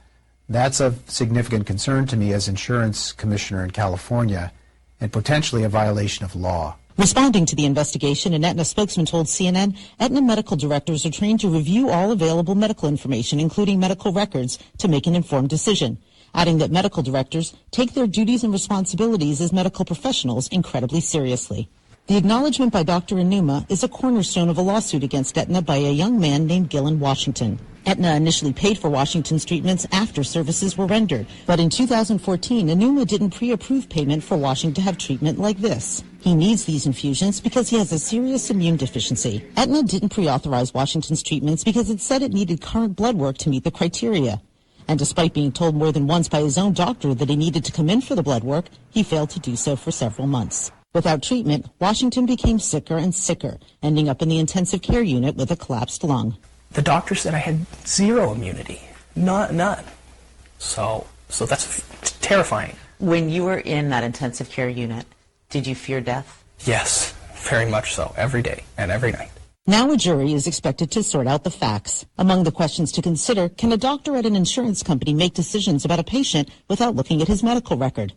that's of significant concern to me as insurance commissioner in California, and potentially a violation of law. Responding to the investigation, an Aetna spokesman told CNN, Aetna medical directors are trained to review all available medical information, including medical records, to make an informed decision, adding that medical directors take their duties and responsibilities as medical professionals incredibly seriously. The acknowledgement by Dr. Enuma is a cornerstone of a lawsuit against Aetna by a young man named Gillen Washington. Aetna initially paid for Washington's treatments after services were rendered, but in 2014, Enuma didn't pre-approve payment for Washington to have treatment like this. He needs these infusions because he has a serious immune deficiency. Aetna didn't pre-authorize Washington's treatments because it said it needed current blood work to meet the criteria. And despite being told more than once by his own doctor that he needed to come in for the blood work, he failed to do so for several months. Without treatment, Washington became sicker and sicker, ending up in the intensive care unit with a collapsed lung. The doctor said I had zero immunity, none. So that's terrifying. When you were in that intensive care unit, did you fear death? Yes, very much so, every day and every night. Now a jury is expected to sort out the facts. Among the questions to consider, can a doctor at an insurance company make decisions about a patient without looking at his medical record?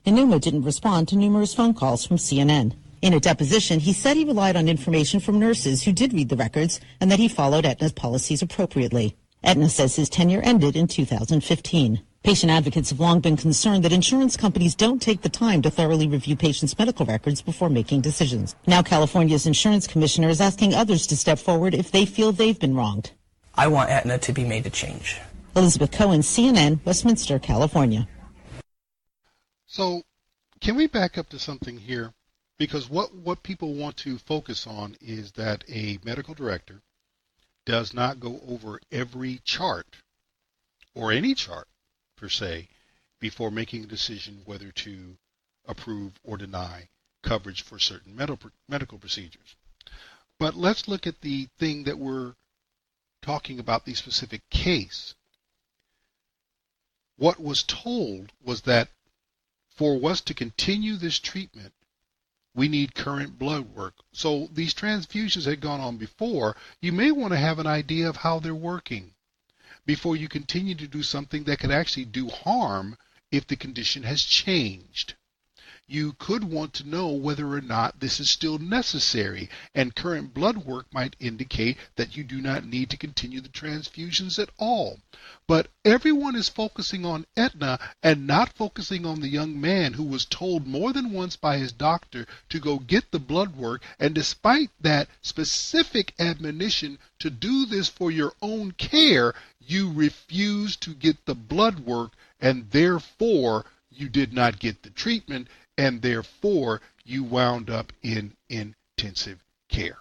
Enuma didn't respond to numerous phone calls from CNN. In a deposition, he said he relied on information from nurses who did read the records and that he followed Aetna's policies appropriately. Aetna says his tenure ended in 2015. Patient advocates have long been concerned that insurance companies don't take the time to thoroughly review patients' medical records before making decisions. Now California's insurance commissioner is asking others to step forward if they feel they've been wronged. I want Aetna to be made to change. Elizabeth Cohen, CNN, Westminster, California. So, can we back up to something here? Because what people want to focus on is that a medical director does not go over every chart, or any chart per se, before making a decision whether to approve or deny coverage for certain medical procedures. But let's look at the thing that we're talking about, the specific case. What was told was that for us to continue this treatment, we need current blood work. So these transfusions had gone on before. You may want to have an idea of how they're working before you continue to do something that could actually do harm if the condition has changed. You could want to know whether or not this is still necessary, and current blood work might indicate that you do not need to continue the transfusions at all. But everyone is focusing on Aetna and not focusing on the young man who was told more than once by his doctor to go get the blood work, and despite that specific admonition to do this for your own care, you refused to get the blood work, and therefore you did not get the treatment, and therefore you wound up in intensive care.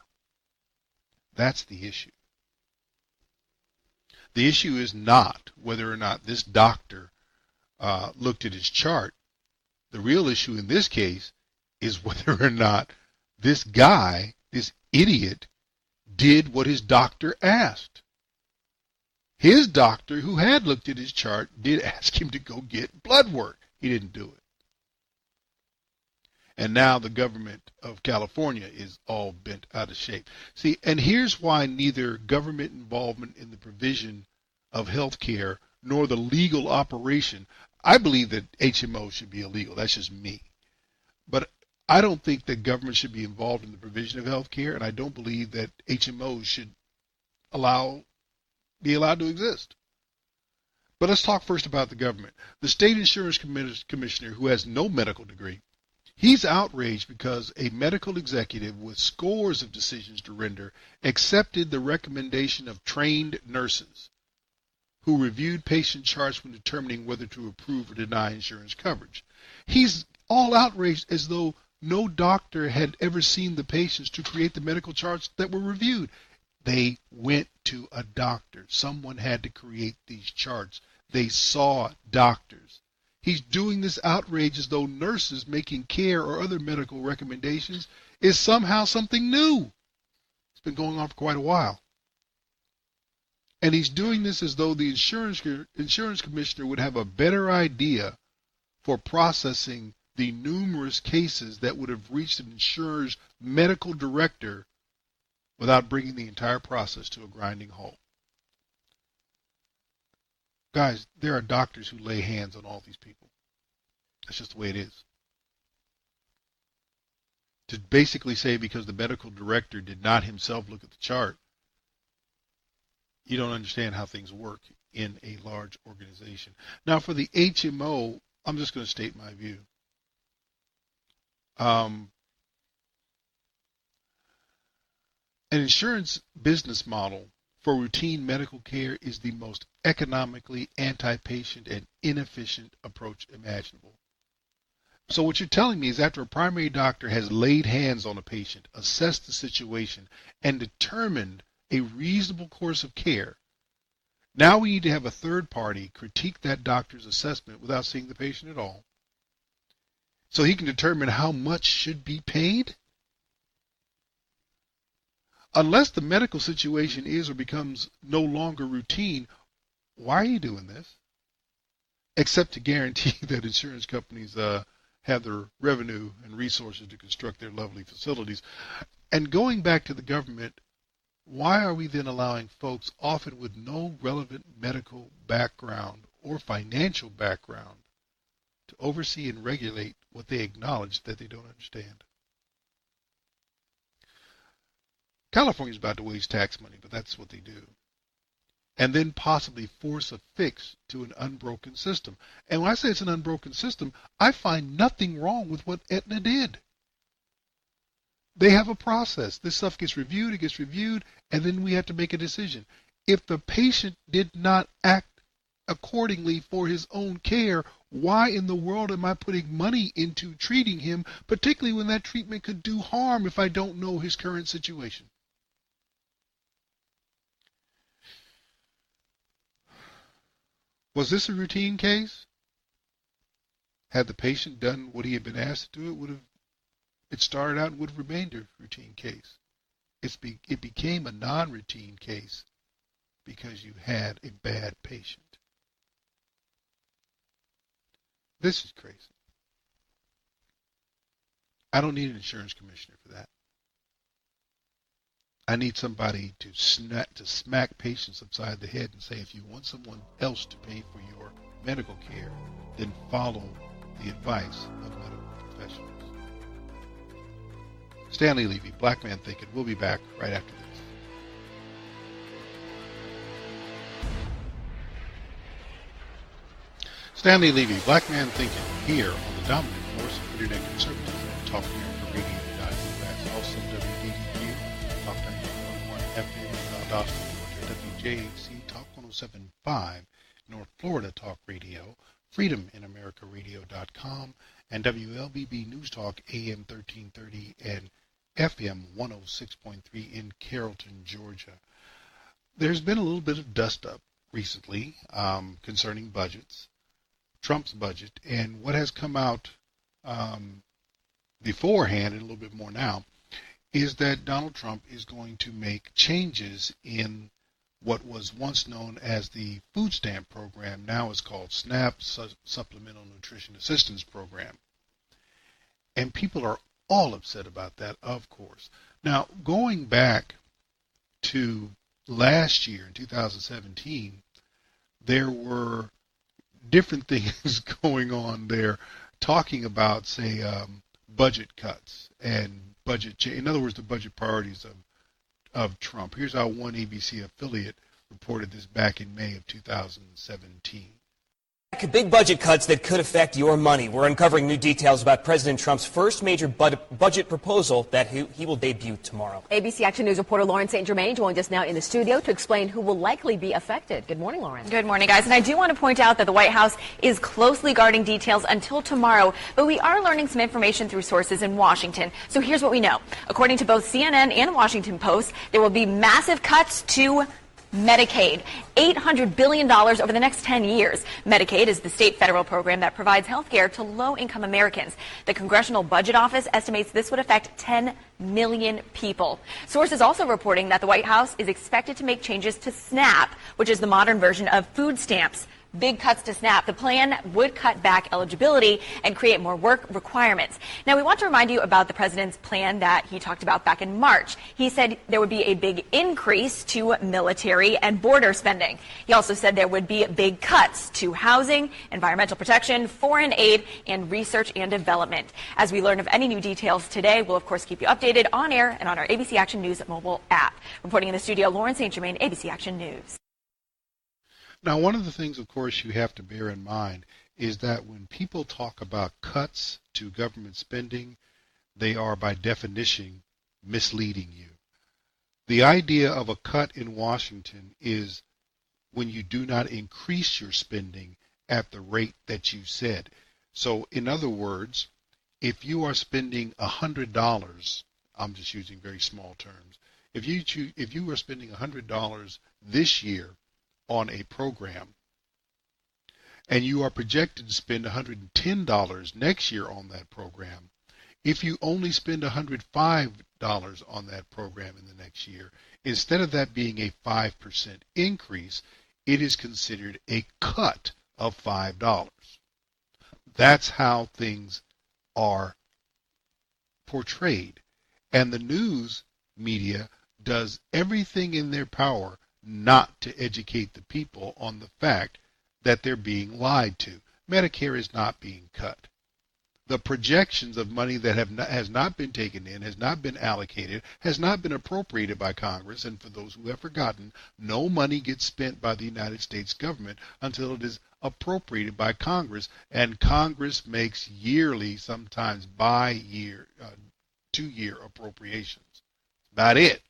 That's the issue. The issue is not whether or not this doctor looked at his chart. The real issue in this case is whether or not this guy, this idiot, did what his doctor asked. His doctor, who had looked at his chart, did ask him to go get blood work. He didn't do it. And now the government of California is all bent out of shape. See, and here's why neither government involvement in the provision of health care nor the legal operation, I believe that HMO should be illegal. That's just me. But I don't think that government should be involved in the provision of health care, and I don't believe that HMOs should be allowed to exist. But let's talk first about the government. The state insurance commissioner, who has no medical degree, he's outraged because a medical executive with scores of decisions to render accepted the recommendation of trained nurses who reviewed patient charts when determining whether to approve or deny insurance coverage. He's all outraged as though no doctor had ever seen the patients to create the medical charts that were reviewed. They went to a doctor. Someone had to create these charts. They saw doctors. He's doing this outrage as though nurses making care or other medical recommendations is somehow something new. It's been going on for quite a while. And he's doing this as though the insurance commissioner would have a better idea for processing the numerous cases that would have reached an insurer's medical director without bringing the entire process to a grinding halt. Guys, there are doctors who lay hands on all these people. That's just the way it is. To basically say because the medical director did not himself look at the chart, you don't understand how things work in a large organization. Now, for the HMO, I'm just going to state my view. An insurance business model for routine medical care is the most economically anti-patient and inefficient approach imaginable. So what you're telling me is after a primary doctor has laid hands on a patient, assessed the situation, and determined a reasonable course of care, now we need to have a third party critique that doctor's assessment without seeing the patient at all, so he can determine how much should be paid? Unless the medical situation is or becomes no longer routine, why are you doing this? Except to guarantee that insurance companies have the revenue and resources to construct their lovely facilities. And going back to the government, why are we then allowing folks often with no relevant medical background or financial background to oversee and regulate what they acknowledge that they don't understand? California's about to waste tax money, but that's what they do. And then possibly force a fix to an unbroken system. And when I say it's an unbroken system, I find nothing wrong with what Aetna did. They have a process. This stuff gets reviewed, and then we have to make a decision. If the patient did not act accordingly for his own care, why in the world am I putting money into treating him, particularly when that treatment could do harm if I don't know his current situation? Was this a routine case? Had the patient done what he had been asked to do, it started out and would have remained a routine case. It became a non-routine case because you had a bad patient. This is crazy. I don't need an insurance commissioner for that. I need somebody to smack patients upside the head and say, if you want someone else to pay for your medical care, then follow the advice of medical professionals. Stanley Levy, Black Man Thinkin'. We'll be back right after this. Stanley Levy, Black Man Thinkin', here on the dominant force of internet conservatism, Talk America Radio.us, also WDDQ, Talk 91.1 FM in Valdosta, Georgia, WJHC, Talk 107.5, North Florida Talk Radio, FreedomInAmericaRadio.com, and WLBB News Talk AM 1330 and FM 106.3 in Carrollton, Georgia. There's been a little bit of dust-up recently concerning budgets, Trump's budget, and what has come out beforehand and a little bit more now is that Donald Trump is going to make changes in what was once known as the food stamp program. Now it's called SNAP, Supplemental Nutrition Assistance Program. And people are all upset about that, of course. Now, going back to last year, in 2017, there were different things going on there, talking about, say, budget cuts and budget change. In other words, the budget priorities of Trump. Here's how one ABC affiliate reported this back in May of 2017. Big budget cuts that could affect your money. We're uncovering new details about President Trump's first major budget proposal that he will debut tomorrow. ABC Action News reporter Lauren St. Germain joins us now in the studio to explain who will likely be affected. Good morning, Lauren. Good morning, guys. And I do want to point out that the White House is closely guarding details until tomorrow, but we are learning some information through sources in Washington. So here's what we know. According to both CNN and Washington Post, there will be massive cuts to Medicaid, $800 billion over the next 10 years. Medicaid is the state federal program that provides health care to low-income Americans. The Congressional Budget Office estimates this would affect 10 million people. Sources also reporting that the White House is expected to make changes to SNAP, which is the modern version of food stamps. Big cuts to SNAP. The plan would cut back eligibility and create more work requirements. Now, we want to remind you about the president's plan that he talked about back in March. He said there would be a big increase to military and border spending. He also said there would be big cuts to housing, environmental protection, foreign aid, and research and development. As we learn of any new details today, we'll, of course, keep you updated on air and on our ABC Action News mobile app. Reporting in the studio, Lauren St. Germain, ABC Action News. Now, one of the things, of course, you have to bear in mind is that when people talk about cuts to government spending, they are, by definition, misleading you. The idea of a cut in Washington is when you do not increase your spending at the rate that you said. So in other words, if you are spending $100, I'm just using very small terms, if you are spending $100 this year on a program, and you are projected to spend $110 next year on that program, if you only spend $105 on that program in the next year, instead of that being a 5% increase, it is considered a cut of $5. That's how things are portrayed. And the news media does everything in their power not to educate the people on the fact that they're being lied to. Medicare is not being cut. The projections of money that has not been taken in, has not been allocated, has not been appropriated by Congress, and for those who have forgotten, no money gets spent by the United States government until it is appropriated by Congress, and Congress makes yearly, sometimes bi-year, 2-year appropriations. About it.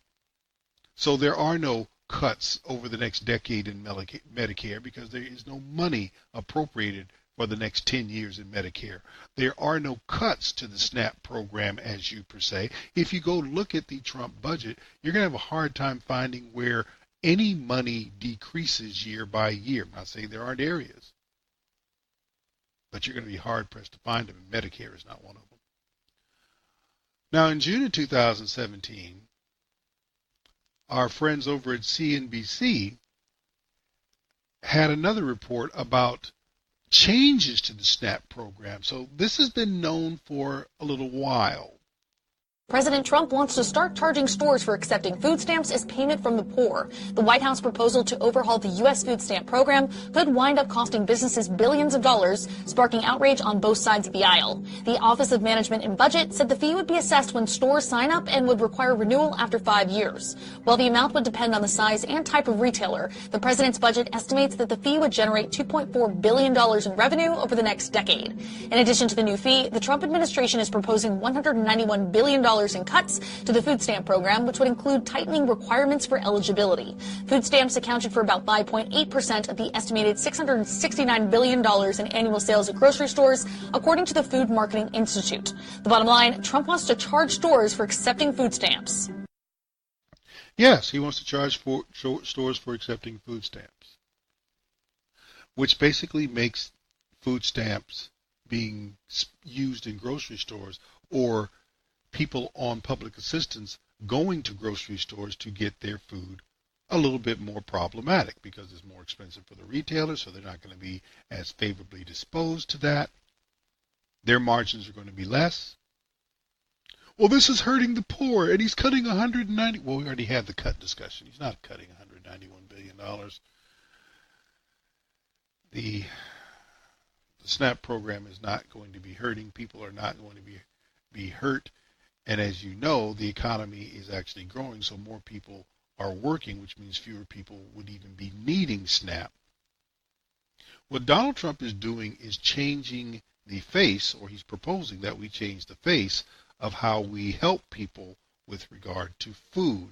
So there are no cuts over the next decade in Medicare because there is no money appropriated for the next 10 years in Medicare. There are no cuts to the SNAP program as you per se. If you go look at the Trump budget, you're going to have a hard time finding where any money decreases year by year. I'm not saying there aren't areas, but you're going to be hard pressed to find them, and Medicare is not one of them. Now, in June of 2017, our friends over at CNBC had another report about changes to the SNAP program. So this has been known for a little while. President Trump wants to start charging stores for accepting food stamps as payment from the poor. The White House proposal to overhaul the U.S. food stamp program could wind up costing businesses billions of dollars, sparking outrage on both sides of the aisle. The Office of Management and Budget said the fee would be assessed when stores sign up and would require renewal after 5 years. While the amount would depend on the size and type of retailer, the president's budget estimates that the fee would generate $2.4 billion in revenue over the next decade. In addition to the new fee, the Trump administration is proposing $191 billion in cuts to the food stamp program, which would include tightening requirements for eligibility. Food stamps accounted for about 5.8% of the estimated $669 billion in annual sales at grocery stores, according to the Food Marketing Institute. The bottom line, Trump wants to charge stores for accepting food stamps. Yes, he wants to charge stores for accepting food stamps, which basically makes food stamps being used in grocery stores or people on public assistance going to grocery stores to get their food a little bit more problematic because it's more expensive for the retailer, so they're not going to be as favorably disposed to that. Their margins are going to be less. Well, this is hurting the poor, and he's cutting 190. Well, we already had the cut discussion. He's not cutting $191 billion. The SNAP program is not going to be hurting. People are not going to be hurt. And as you know, the economy is actually growing, so more people are working, which means fewer people would even be needing SNAP. What Donald Trump is doing is changing the face, or he's proposing that we change the face of how we help people with regard to food.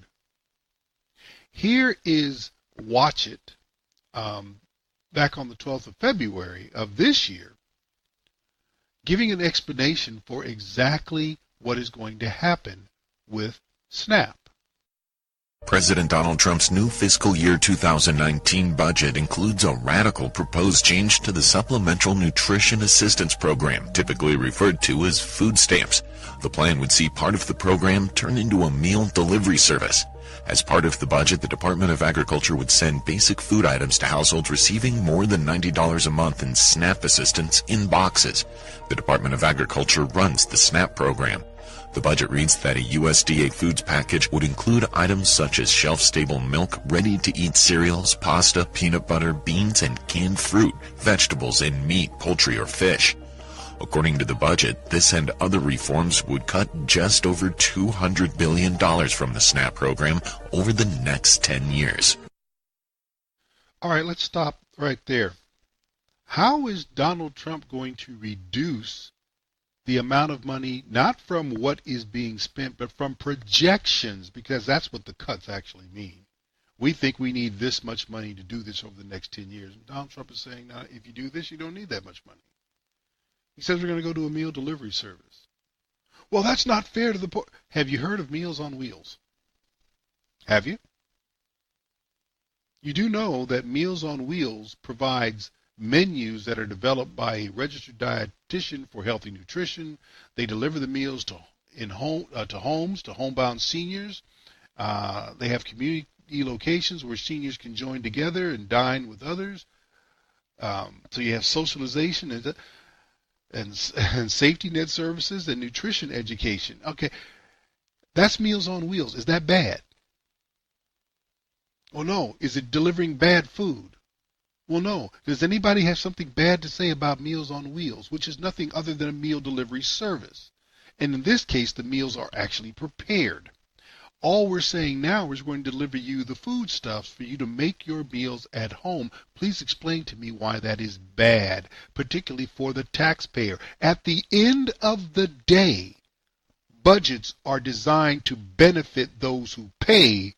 Here is Watch It, back on the 12th of February of this year, giving an explanation for exactly what is going to happen with SNAP. President Donald Trump's new fiscal year 2019 budget includes a radical proposed change to the Supplemental Nutrition Assistance Program, typically referred to as food stamps. The plan would see part of the program turn into a meal delivery service. As part of the budget, the Department of Agriculture would send basic food items to households receiving more than $90 a month in SNAP assistance in boxes. The Department of Agriculture runs the SNAP program. The budget reads that a USDA foods package would include items such as shelf-stable milk, ready-to-eat cereals, pasta, peanut butter, beans, and canned fruit, vegetables, and meat, poultry, or fish. According to the budget, this and other reforms would cut just over $200 billion from the SNAP program over the next 10 years. All right, let's stop right there. How is Donald Trump going to reduce the amount of money, not from what is being spent, but from projections, because that's what the cuts actually mean. We think we need this much money to do this over the next 10 years. And Donald Trump is saying, now, if you do this, you don't need that much money. He says we're going to go to a meal delivery service. Well, that's not fair to the poor. Have you heard of Meals on Wheels? Have you? You do know that Meals on Wheels provides menus that are developed by a registered dietitian for healthy nutrition. They deliver the meals to homes, to homebound seniors. They have community locations where seniors can join together and dine with others. So you have socialization and safety net services and nutrition education. Okay, that's Meals on Wheels. Is that bad? Well, no. Is it delivering bad food? Well, no. Does anybody have something bad to say about Meals on Wheels, which is nothing other than a meal delivery service? And in this case, the meals are actually prepared. All we're saying now is we're going to deliver you the foodstuffs for you to make your meals at home. Please explain to me why that is bad, particularly for the taxpayer. At the end of the day, budgets are designed to benefit those who pay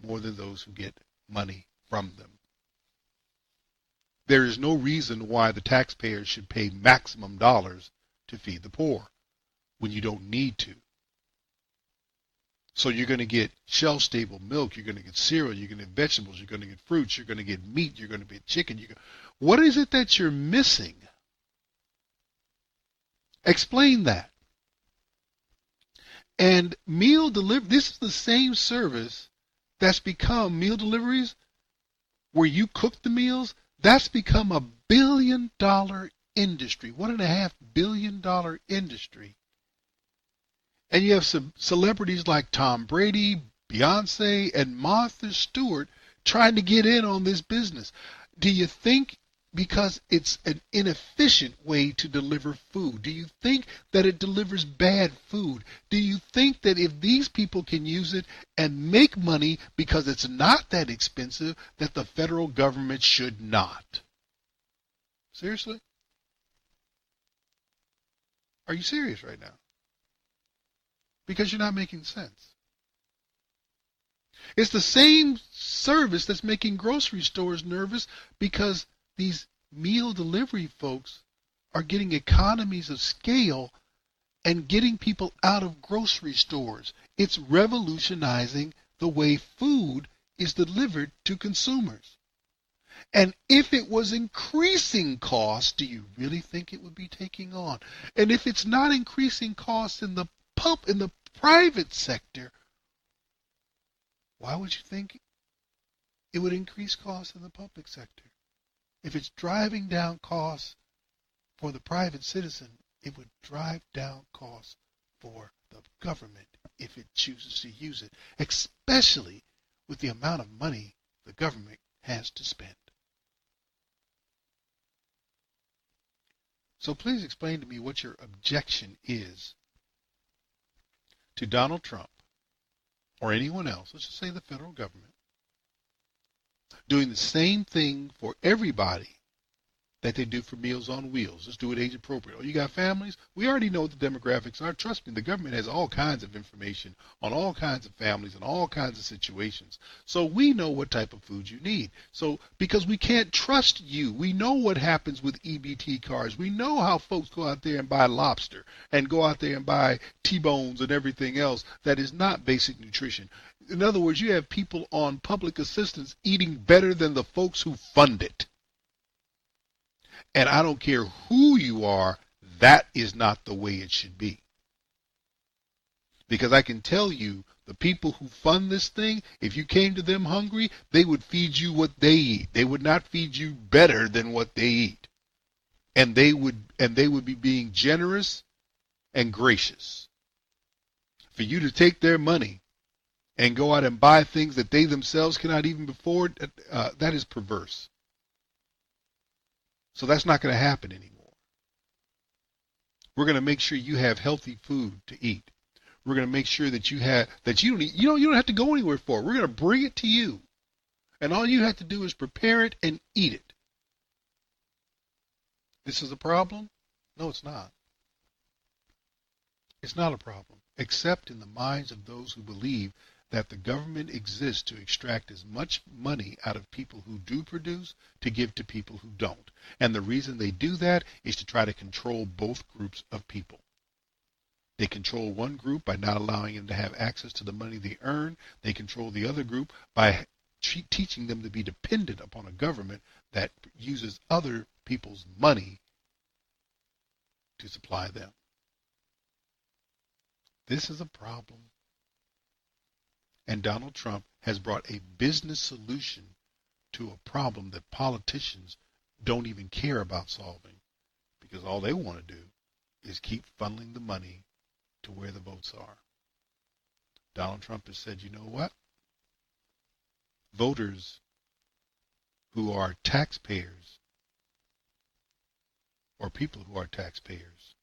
more than those who get money from them. There is no reason why the taxpayer should pay maximum dollars to feed the poor when you don't need to. So you're going to get shelf-stable milk, you're going to get cereal, you're going to get vegetables, you're going to get fruits, you're going to get meat, you're going to get chicken. What is it that you're missing? Explain that. And meal delivery, this is the same service that's become meal deliveries where you cook the meals. That's become a $1 billion industry, $1.5 billion industry. And you have some celebrities like Tom Brady, Beyonce, and Martha Stewart trying to get in on this business. Do you think because it's an inefficient way to deliver food, do you think that it delivers bad food? Do you think that if these people can use it and make money because it's not that expensive, that the federal government should not? Seriously? Are you serious right now? Because you're not making sense. It's the same service that's making grocery stores nervous because these meal delivery folks are getting economies of scale and getting people out of grocery stores. It's revolutionizing the way food is delivered to consumers. And if it was increasing costs, do you really think it would be taking on? And if it's not increasing costs in the private sector, why would you think it would increase costs in the public sector? If it's driving down costs for the private citizen, it would drive down costs for the government if it chooses to use it, especially with the amount of money the government has to spend. So please explain to me what your objection is to Donald Trump or anyone else, let's just say the federal government, doing the same thing for everybody that they do for Meals on Wheels. Let's do it age appropriate. Oh, you got families? We already know what the demographics are. Trust me, the government has all kinds of information on all kinds of families and all kinds of situations. So we know what type of food you need. So because we can't trust you, we know what happens with EBT cards. We know how folks go out there and buy lobster and go out there and buy T-bones and everything else that is not basic nutrition. In other words, you have people on public assistance eating better than the folks who fund it. And I don't care who you are, that is not the way it should be. Because I can tell you, the people who fund this thing, if you came to them hungry, they would feed you what they eat. They would not feed you better than what they eat. And they would be being generous and gracious. For you to take their money and go out and buy things that they themselves cannot even afford, that is perverse. So that's not going to happen anymore. We're going to make sure you have healthy food to eat. We're going to make sure that you don't have to go anywhere for it. We're going to bring it to you. And all you have to do is prepare it and eat it. This is a problem? No, it's not. It's not a problem, except in the minds of those who believe that the government exists to extract as much money out of people who do produce to give to people who don't. And the reason they do that is to try to control both groups of people. They control one group by not allowing them to have access to the money they earn. They control the other group by teaching them to be dependent upon a government that uses other people's money to supply them. This is a problem. And Donald Trump has brought a business solution to a problem that politicians don't even care about solving, because all they want to do is keep funneling the money to where the votes are. Donald Trump has said, you know what? Voters who are taxpayers, or people who are taxpayers,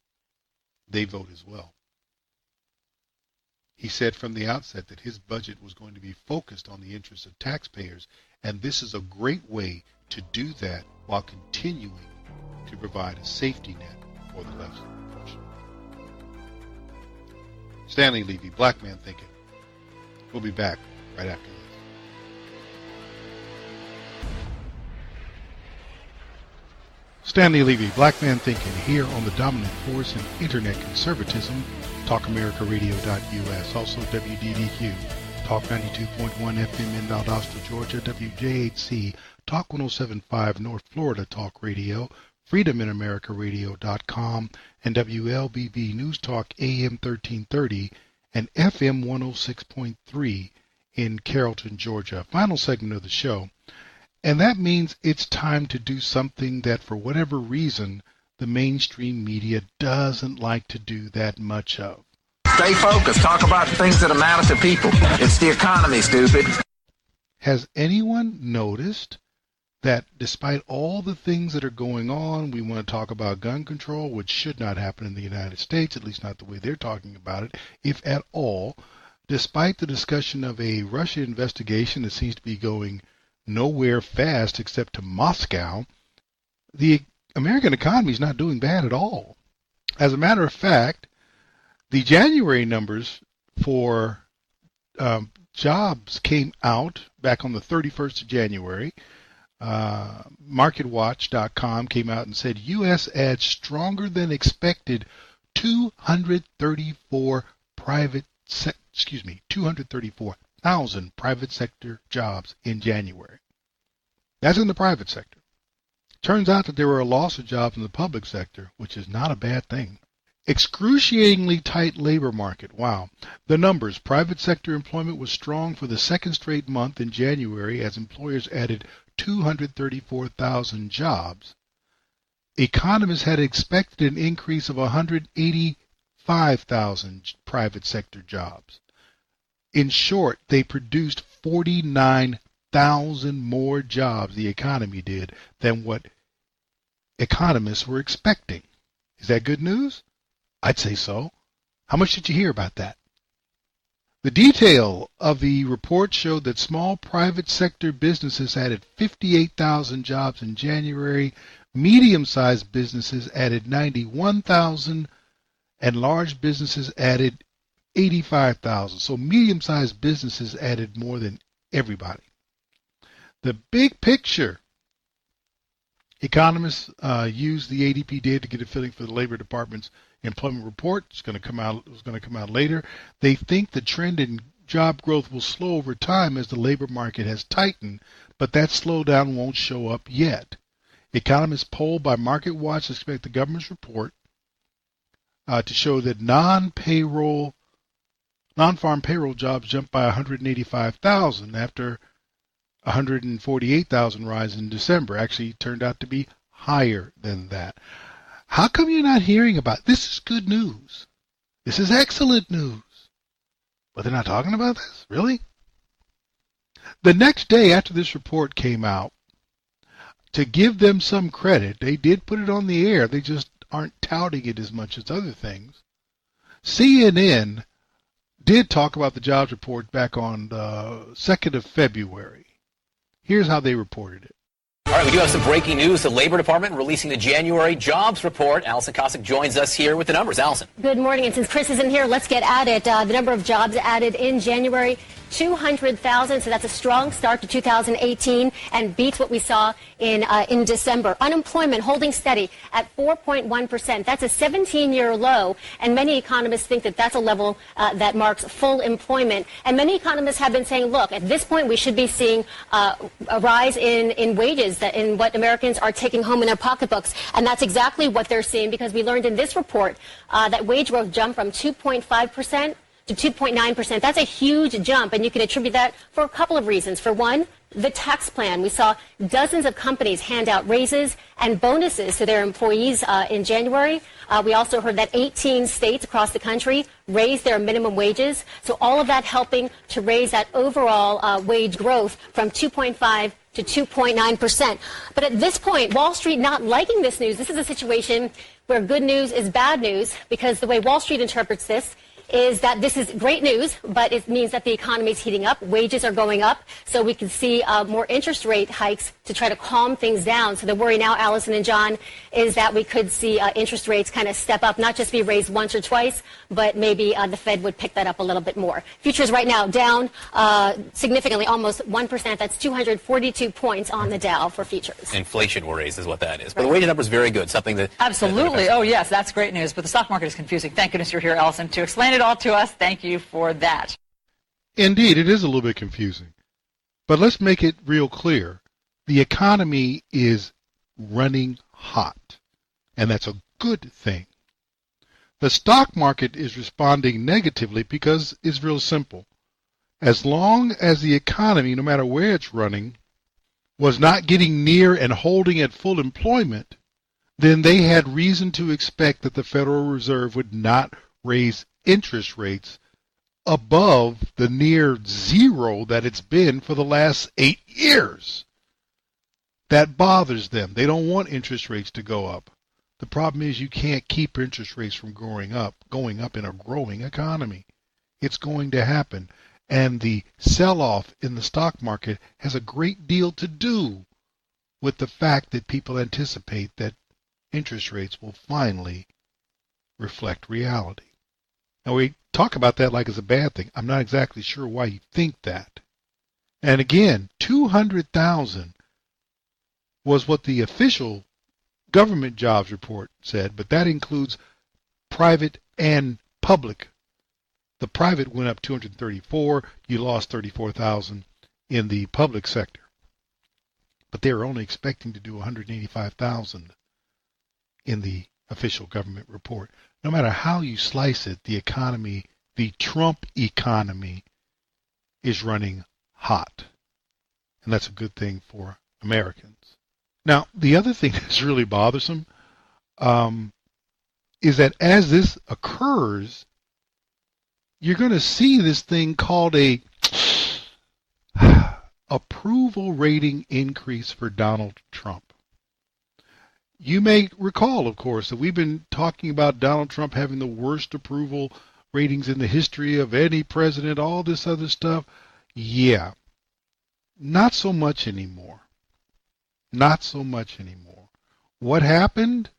they vote as well. He said from the outset that his budget was going to be focused on the interests of taxpayers, and this is a great way to do that while continuing to provide a safety net for the less fortunate. Stanley, Levy, Black Man Thinking. We'll be back right after this. Stanley Levy, Black Man Thinking, here on the dominant force in internet conservatism, TalkAmericaRadio.us, also WDDQ, Talk 92.1 FM in Valdosta, Georgia, WJHC, Talk 107.5 North Florida Talk Radio, FreedomInAmericaRadio.com, and WLBB News Talk AM 1330 and FM 106.3 in Carrollton, Georgia. Final segment of the show. And that means it's time to do something that, for whatever reason, the mainstream media doesn't like to do that much of. Stay focused. Talk about things that matter to people. It's the economy, stupid. Has anyone noticed that despite all the things that are going on, we want to talk about gun control, which should not happen in the United States, at least not the way they're talking about it, if at all, despite the discussion of a Russia investigation that seems to be going nowhere fast except to Moscow, the American economy is not doing bad at all. As a matter of fact, the January numbers for jobs came out back on the 31st of January. MarketWatch.com came out and said U.S. adds stronger than expected 234,000 private sector jobs in January. That's in the private sector. Turns out that there were a loss of jobs in the public sector, which is not a bad thing. Excruciatingly tight labor market. Wow. The numbers. Private sector employment was strong for the second straight month in January as employers added 234,000 jobs. Economists had expected an increase of 185,000 private sector jobs. In short, they produced 49,000 more jobs, the economy did, than what economists were expecting. Is that good news? I'd say so. How much did you hear about that? The detail of the report showed that small private sector businesses added 58,000 jobs in January, medium-sized businesses added 91,000, and large businesses added 85,000. So medium-sized businesses added more than everybody. The big picture. Economists use the ADP data to get a feeling for the Labor Department's employment report. It's going to come out later. They think the trend in job growth will slow over time as the labor market has tightened, but that slowdown won't show up yet. Economists polled by MarketWatch expect the government's report to show that non-farm payroll jobs jumped by 185,000 after 148,000 rise in December. Actually turned out to be higher than that. How come you're not hearing about this? Is good news. This is excellent news. But they're not talking about this? Really? The next day after this report came out, to give them some credit, they did put it on the air. They just aren't touting it as much as other things. CNN did talk about the jobs report back on the 2nd of February. Here's how they reported it. All right, we do have some breaking news. The Labor Department releasing the January jobs report. Allison Cossack joins us here with the numbers. Allison. Good morning, and since Chris isn't here, let's get at it. The number of jobs added in January, 200,000, so that's a strong start to 2018 and beats what we saw in December. Unemployment holding steady at 4.1%. That's a 17-year low, and many economists think that that's a level that marks full employment. And many economists have been saying, look, at this point we should be seeing a rise in wages, in what Americans are taking home in their pocketbooks. And that's exactly what they're seeing, because we learned in this report that wage growth jumped from 2.5% to 2.9%. That's a huge jump, and you can attribute that for a couple of reasons. For one, the tax plan. We saw dozens of companies hand out raises and bonuses to their employees in January. We also heard that 18 states across the country raised their minimum wages. So all of that helping to raise that overall wage growth from 2.5 to 2.9%. But at this point, Wall Street not liking this news. This is a situation where good news is bad news, because the way Wall Street interprets this is that this is great news, but it means that the economy is heating up, wages are going up, so we can see more interest rate hikes to try to calm things down. So the worry now, Allison and John, is that we could see interest rates kind of step up, not just be raised once or twice, but maybe the Fed would pick that up a little bit more. Futures right now down significantly, almost 1%. That's 242 points on the Dow for futures. Inflation worries is what that is. But the wage number is very good, something that... Absolutely. Oh, yes, that's great news. But the stock market is confusing. Thank goodness you're here, Allison, to explain it all to us. Thank you for that. Indeed, it is a little bit confusing. But let's make it real clear. The economy is running hot, and that's a good thing. The stock market is responding negatively because it's real simple. As long as the economy, no matter where it's running, was not getting near and holding at full employment, then they had reason to expect that the Federal Reserve would not raise interest rates above the near zero that it's been for the last 8 years. That bothers them. They don't want interest rates to go up. The problem is you can't keep interest rates from going up in a growing economy. It's going to happen. And the sell-off in the stock market has a great deal to do with the fact that people anticipate that interest rates will finally reflect reality. Now, we talk about that like it's a bad thing. I'm not exactly sure why you think that. And again, 200,000 was what the official government jobs report said, but that includes private and public. The private went up 234. You lost 34,000 in the public sector. But they were only expecting to do 185,000 in the official government report. No matter how you slice it, the economy, the Trump economy, is running hot. And that's a good thing for Americans. Now, the other thing that's really bothersome is that as this occurs, you're going to see this thing called a approval rating increase for Donald Trump. You may recall, of course, that we've been talking about Donald Trump having the worst approval ratings in the history of any president, all this other stuff. Yeah, not so much anymore. Not so much anymore. What happened?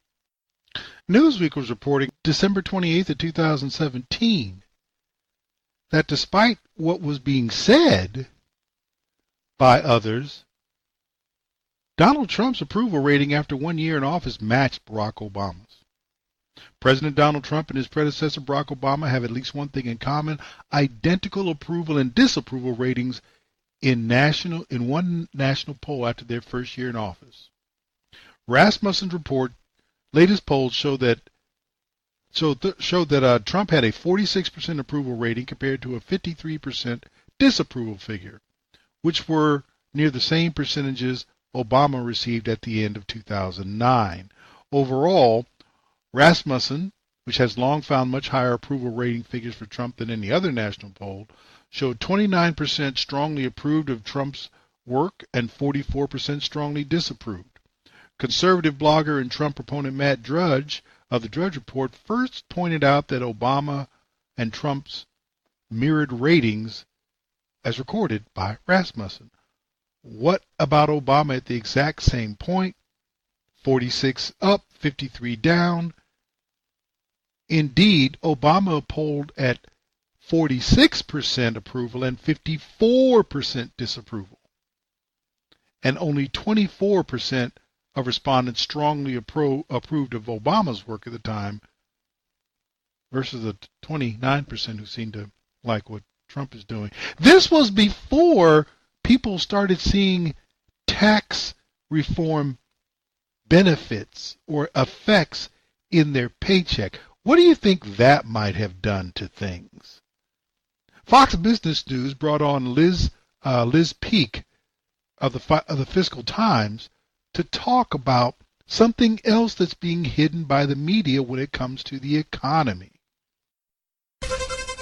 Newsweek was reporting December 28th of 2017 that despite what was being said by others, Donald Trump's approval rating after 1 year in office matched Barack Obama's. President Donald Trump and his predecessor Barack Obama have at least one thing in common: identical approval and disapproval ratings in one national poll after their first year in office. Rasmussen's report, latest polls showed that Trump had a 46% approval rating compared to a 53% disapproval figure, which were near the same percentages Obama received at the end of 2009. Overall, Rasmussen, which has long found much higher approval rating figures for Trump than any other national poll, showed 29% strongly approved of Trump's work and 44% strongly disapproved. Conservative blogger and Trump proponent Matt Drudge of the Drudge Report first pointed out that Obama and Trump's mirrored ratings as recorded by Rasmussen. What about Obama at the exact same point? 46 up, 53 down. Indeed, Obama polled at 46% approval and 54% disapproval. And only 24% of respondents strongly approved of Obama's work at the time versus the 29% who seemed to like what Trump is doing. This was before people started seeing tax reform benefits or effects in their paycheck. What do you think that might have done to things? Fox Business News brought on Liz Peek of the Fiscal Times to talk about something else that's being hidden by the media when it comes to the economy.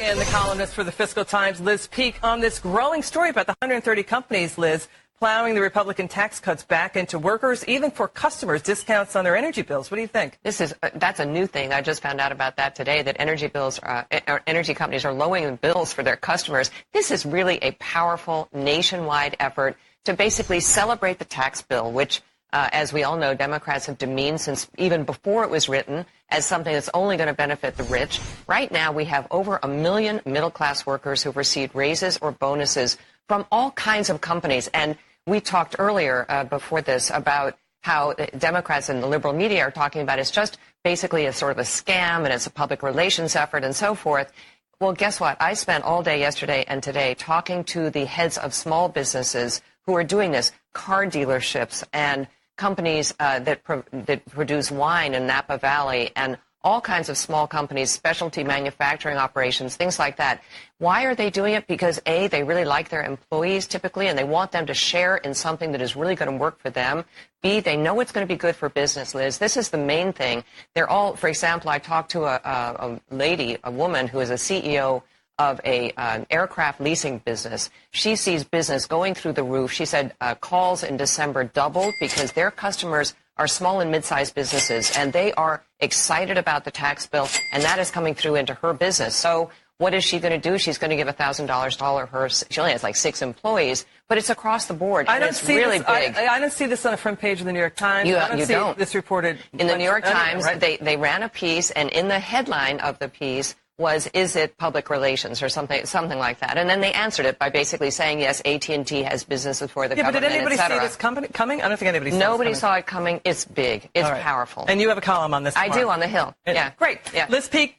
And the columnist for the Fiscal Times, Liz Peek, on this growing story about the 130 companies, Liz, plowing the Republican tax cuts back into workers, even for customers, discounts on their energy bills. What do you think? That's a new thing. I just found out about that today, that energy companies are lowering bills for their customers. This is really a powerful nationwide effort to basically celebrate the tax bill, which, as we all know, Democrats have demeaned since even before it was written as something that's only going to benefit the rich. Right now, we have over 1 million middle-class workers who've received raises or bonuses from all kinds of companies. And we talked earlier before this about how Democrats and the liberal media are talking about it's just basically a sort of a scam and it's a public relations effort and so forth. Well, guess what? I spent all day yesterday and today talking to the heads of small businesses who are doing this, car dealerships and companies that produce wine in Napa Valley and all kinds of small companies, specialty manufacturing operations, things like that. Why are they doing it? Because A, they really like their employees typically, and they want them to share in something that is really going to work for them. B, they know it's going to be good for business, Liz. This is the main thing. They're all, for example, I talked to a lady, a woman who is a CEO of an aircraft leasing business. She sees business going through the roof. She said calls in December doubled because their customers are small and mid-sized businesses, and they are excited about the tax bill, and that is coming through into her business. So what is she going to do? She's going to give $1,000 to all of her. She only has like 6 employees, but it's across the board. I don't it's see really this, big. I don't see this on the front page of the New York Times. You I don't see don't. This reported in the New York Times. Right? They ran a piece, and in the headline of the piece was, is it public relations or something like that? And then they answered it by basically saying, yes, AT&T has businesses for the government, but did anybody see this coming? I don't think anybody saw Nobody this saw it coming. It's big. It's right. powerful. And you have a column on this I tomorrow. do, on the Hill. Yeah. Great. Yeah. Liz Peek.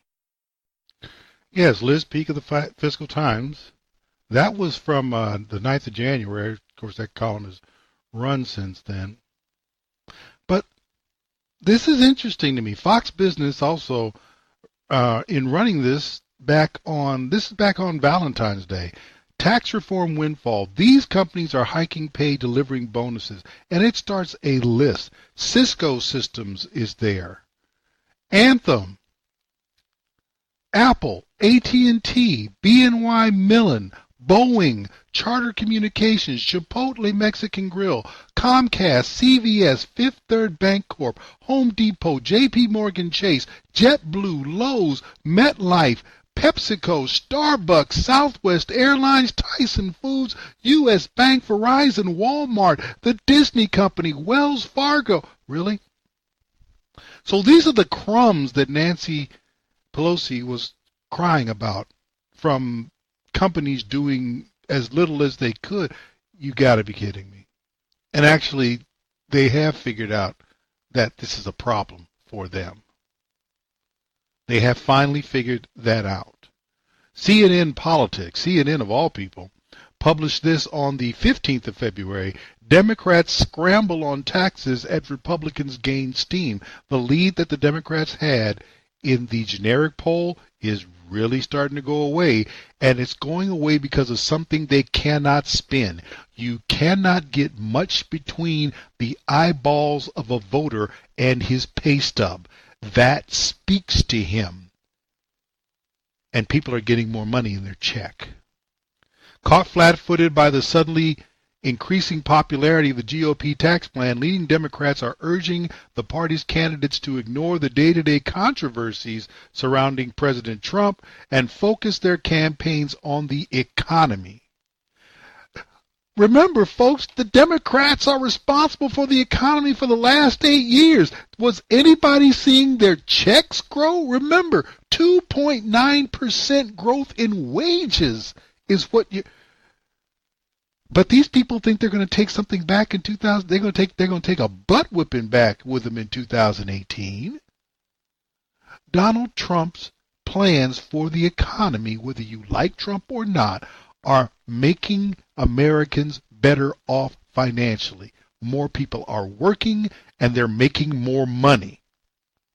Yes, Liz Peek of the Fiscal Times. That was from the 9th of January. Of course, that column has run since then. But this is interesting to me. Fox Business also, in running this back on Valentine's Day, tax reform windfall. These companies are hiking pay, delivering bonuses, and it starts a list. Cisco Systems is there. Anthem, Apple, AT&T, BNY Mellon, Boeing, Charter Communications, Chipotle Mexican Grill, Comcast, CVS, Fifth Third Bancorp, Home Depot, JP Morgan Chase, JetBlue, Lowe's, MetLife, PepsiCo, Starbucks, Southwest Airlines, Tyson Foods, U.S. Bank, Verizon, Walmart, the Disney Company, Wells Fargo. Really? So these are the crumbs that Nancy Pelosi was crying about from companies doing as little as they could. You got to be kidding me. And actually, they have figured out that this is a problem for them. They have finally figured that out. CNN Politics, CNN of all people, published this on the 15th of February. Democrats scramble on taxes as Republicans gain steam. The lead that the Democrats had in the generic poll is really starting to go away, and it's going away because of something they cannot spin. You cannot get much between the eyeballs of a voter and his pay stub. That speaks to him, and people are getting more money in their check. Caught flat-footed by the suddenly increasing popularity of the GOP tax plan, leading Democrats are urging the party's candidates to ignore the day-to-day controversies surrounding President Trump and focus their campaigns on the economy. Remember, folks, the Democrats are responsible for the economy for the last 8 years. Was anybody seeing their checks grow? Remember, 2.9% growth in wages is what you... But these people think they're going to take something back in 2000. They're going to take a butt whipping back with them in 2018. Donald Trump's plans for the economy, whether you like Trump or not, are making Americans better off financially. More people are working and they're making more money.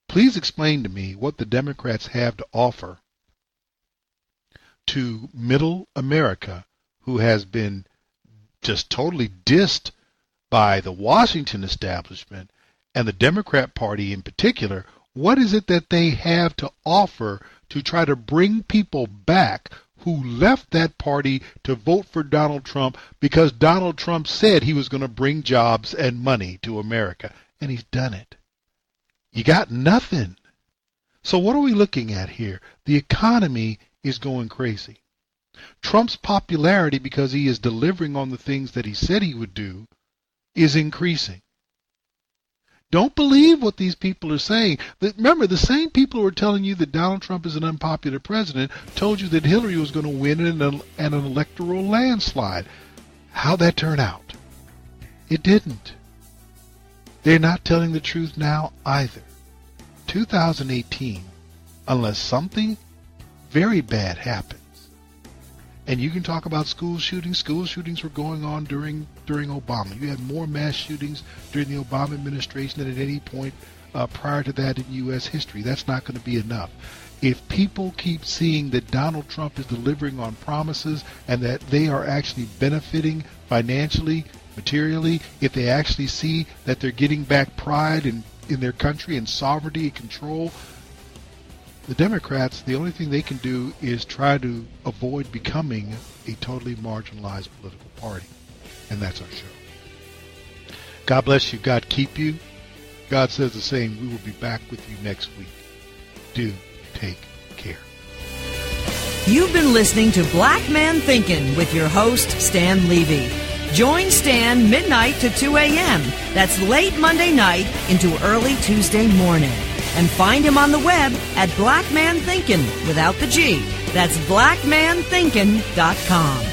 Please explain to me what the Democrats have to offer to middle America, who has been just totally dissed by the Washington establishment and the Democrat Party in particular. What is it that they have to offer to try to bring people back who left that party to vote for Donald Trump because Donald Trump said he was going to bring jobs and money to America, and he's done it? You got nothing. So what are we looking at here? The economy is going crazy. Trump's popularity, because he is delivering on the things that he said he would do, is increasing. Don't believe what these people are saying. Remember, the same people who are telling you that Donald Trump is an unpopular president told you that Hillary was going to win in an electoral landslide. How'd that turn out? It didn't. They're not telling the truth now either. 2018, unless something very bad happens, and you can talk about school shootings. School shootings were going on during Obama. You had more mass shootings during the Obama administration than at any point prior to that in U.S. history. That's not going to be enough. If people keep seeing that Donald Trump is delivering on promises and that they are actually benefiting financially, materially, if they actually see that they're getting back pride in their country and sovereignty and control, the Democrats, the only thing they can do is try to avoid becoming a totally marginalized political party. And that's our show. God bless you. God keep you. God says the same. We will be back with you next week. Do take care. You've been listening to Black Man Thinkin' with your host, Stan Levy. Join Stan midnight to 2 a.m. That's late Monday night into early Tuesday morning. And find him on the web at Black Man Thinkin' without the G. That's blackmanthinkin.com.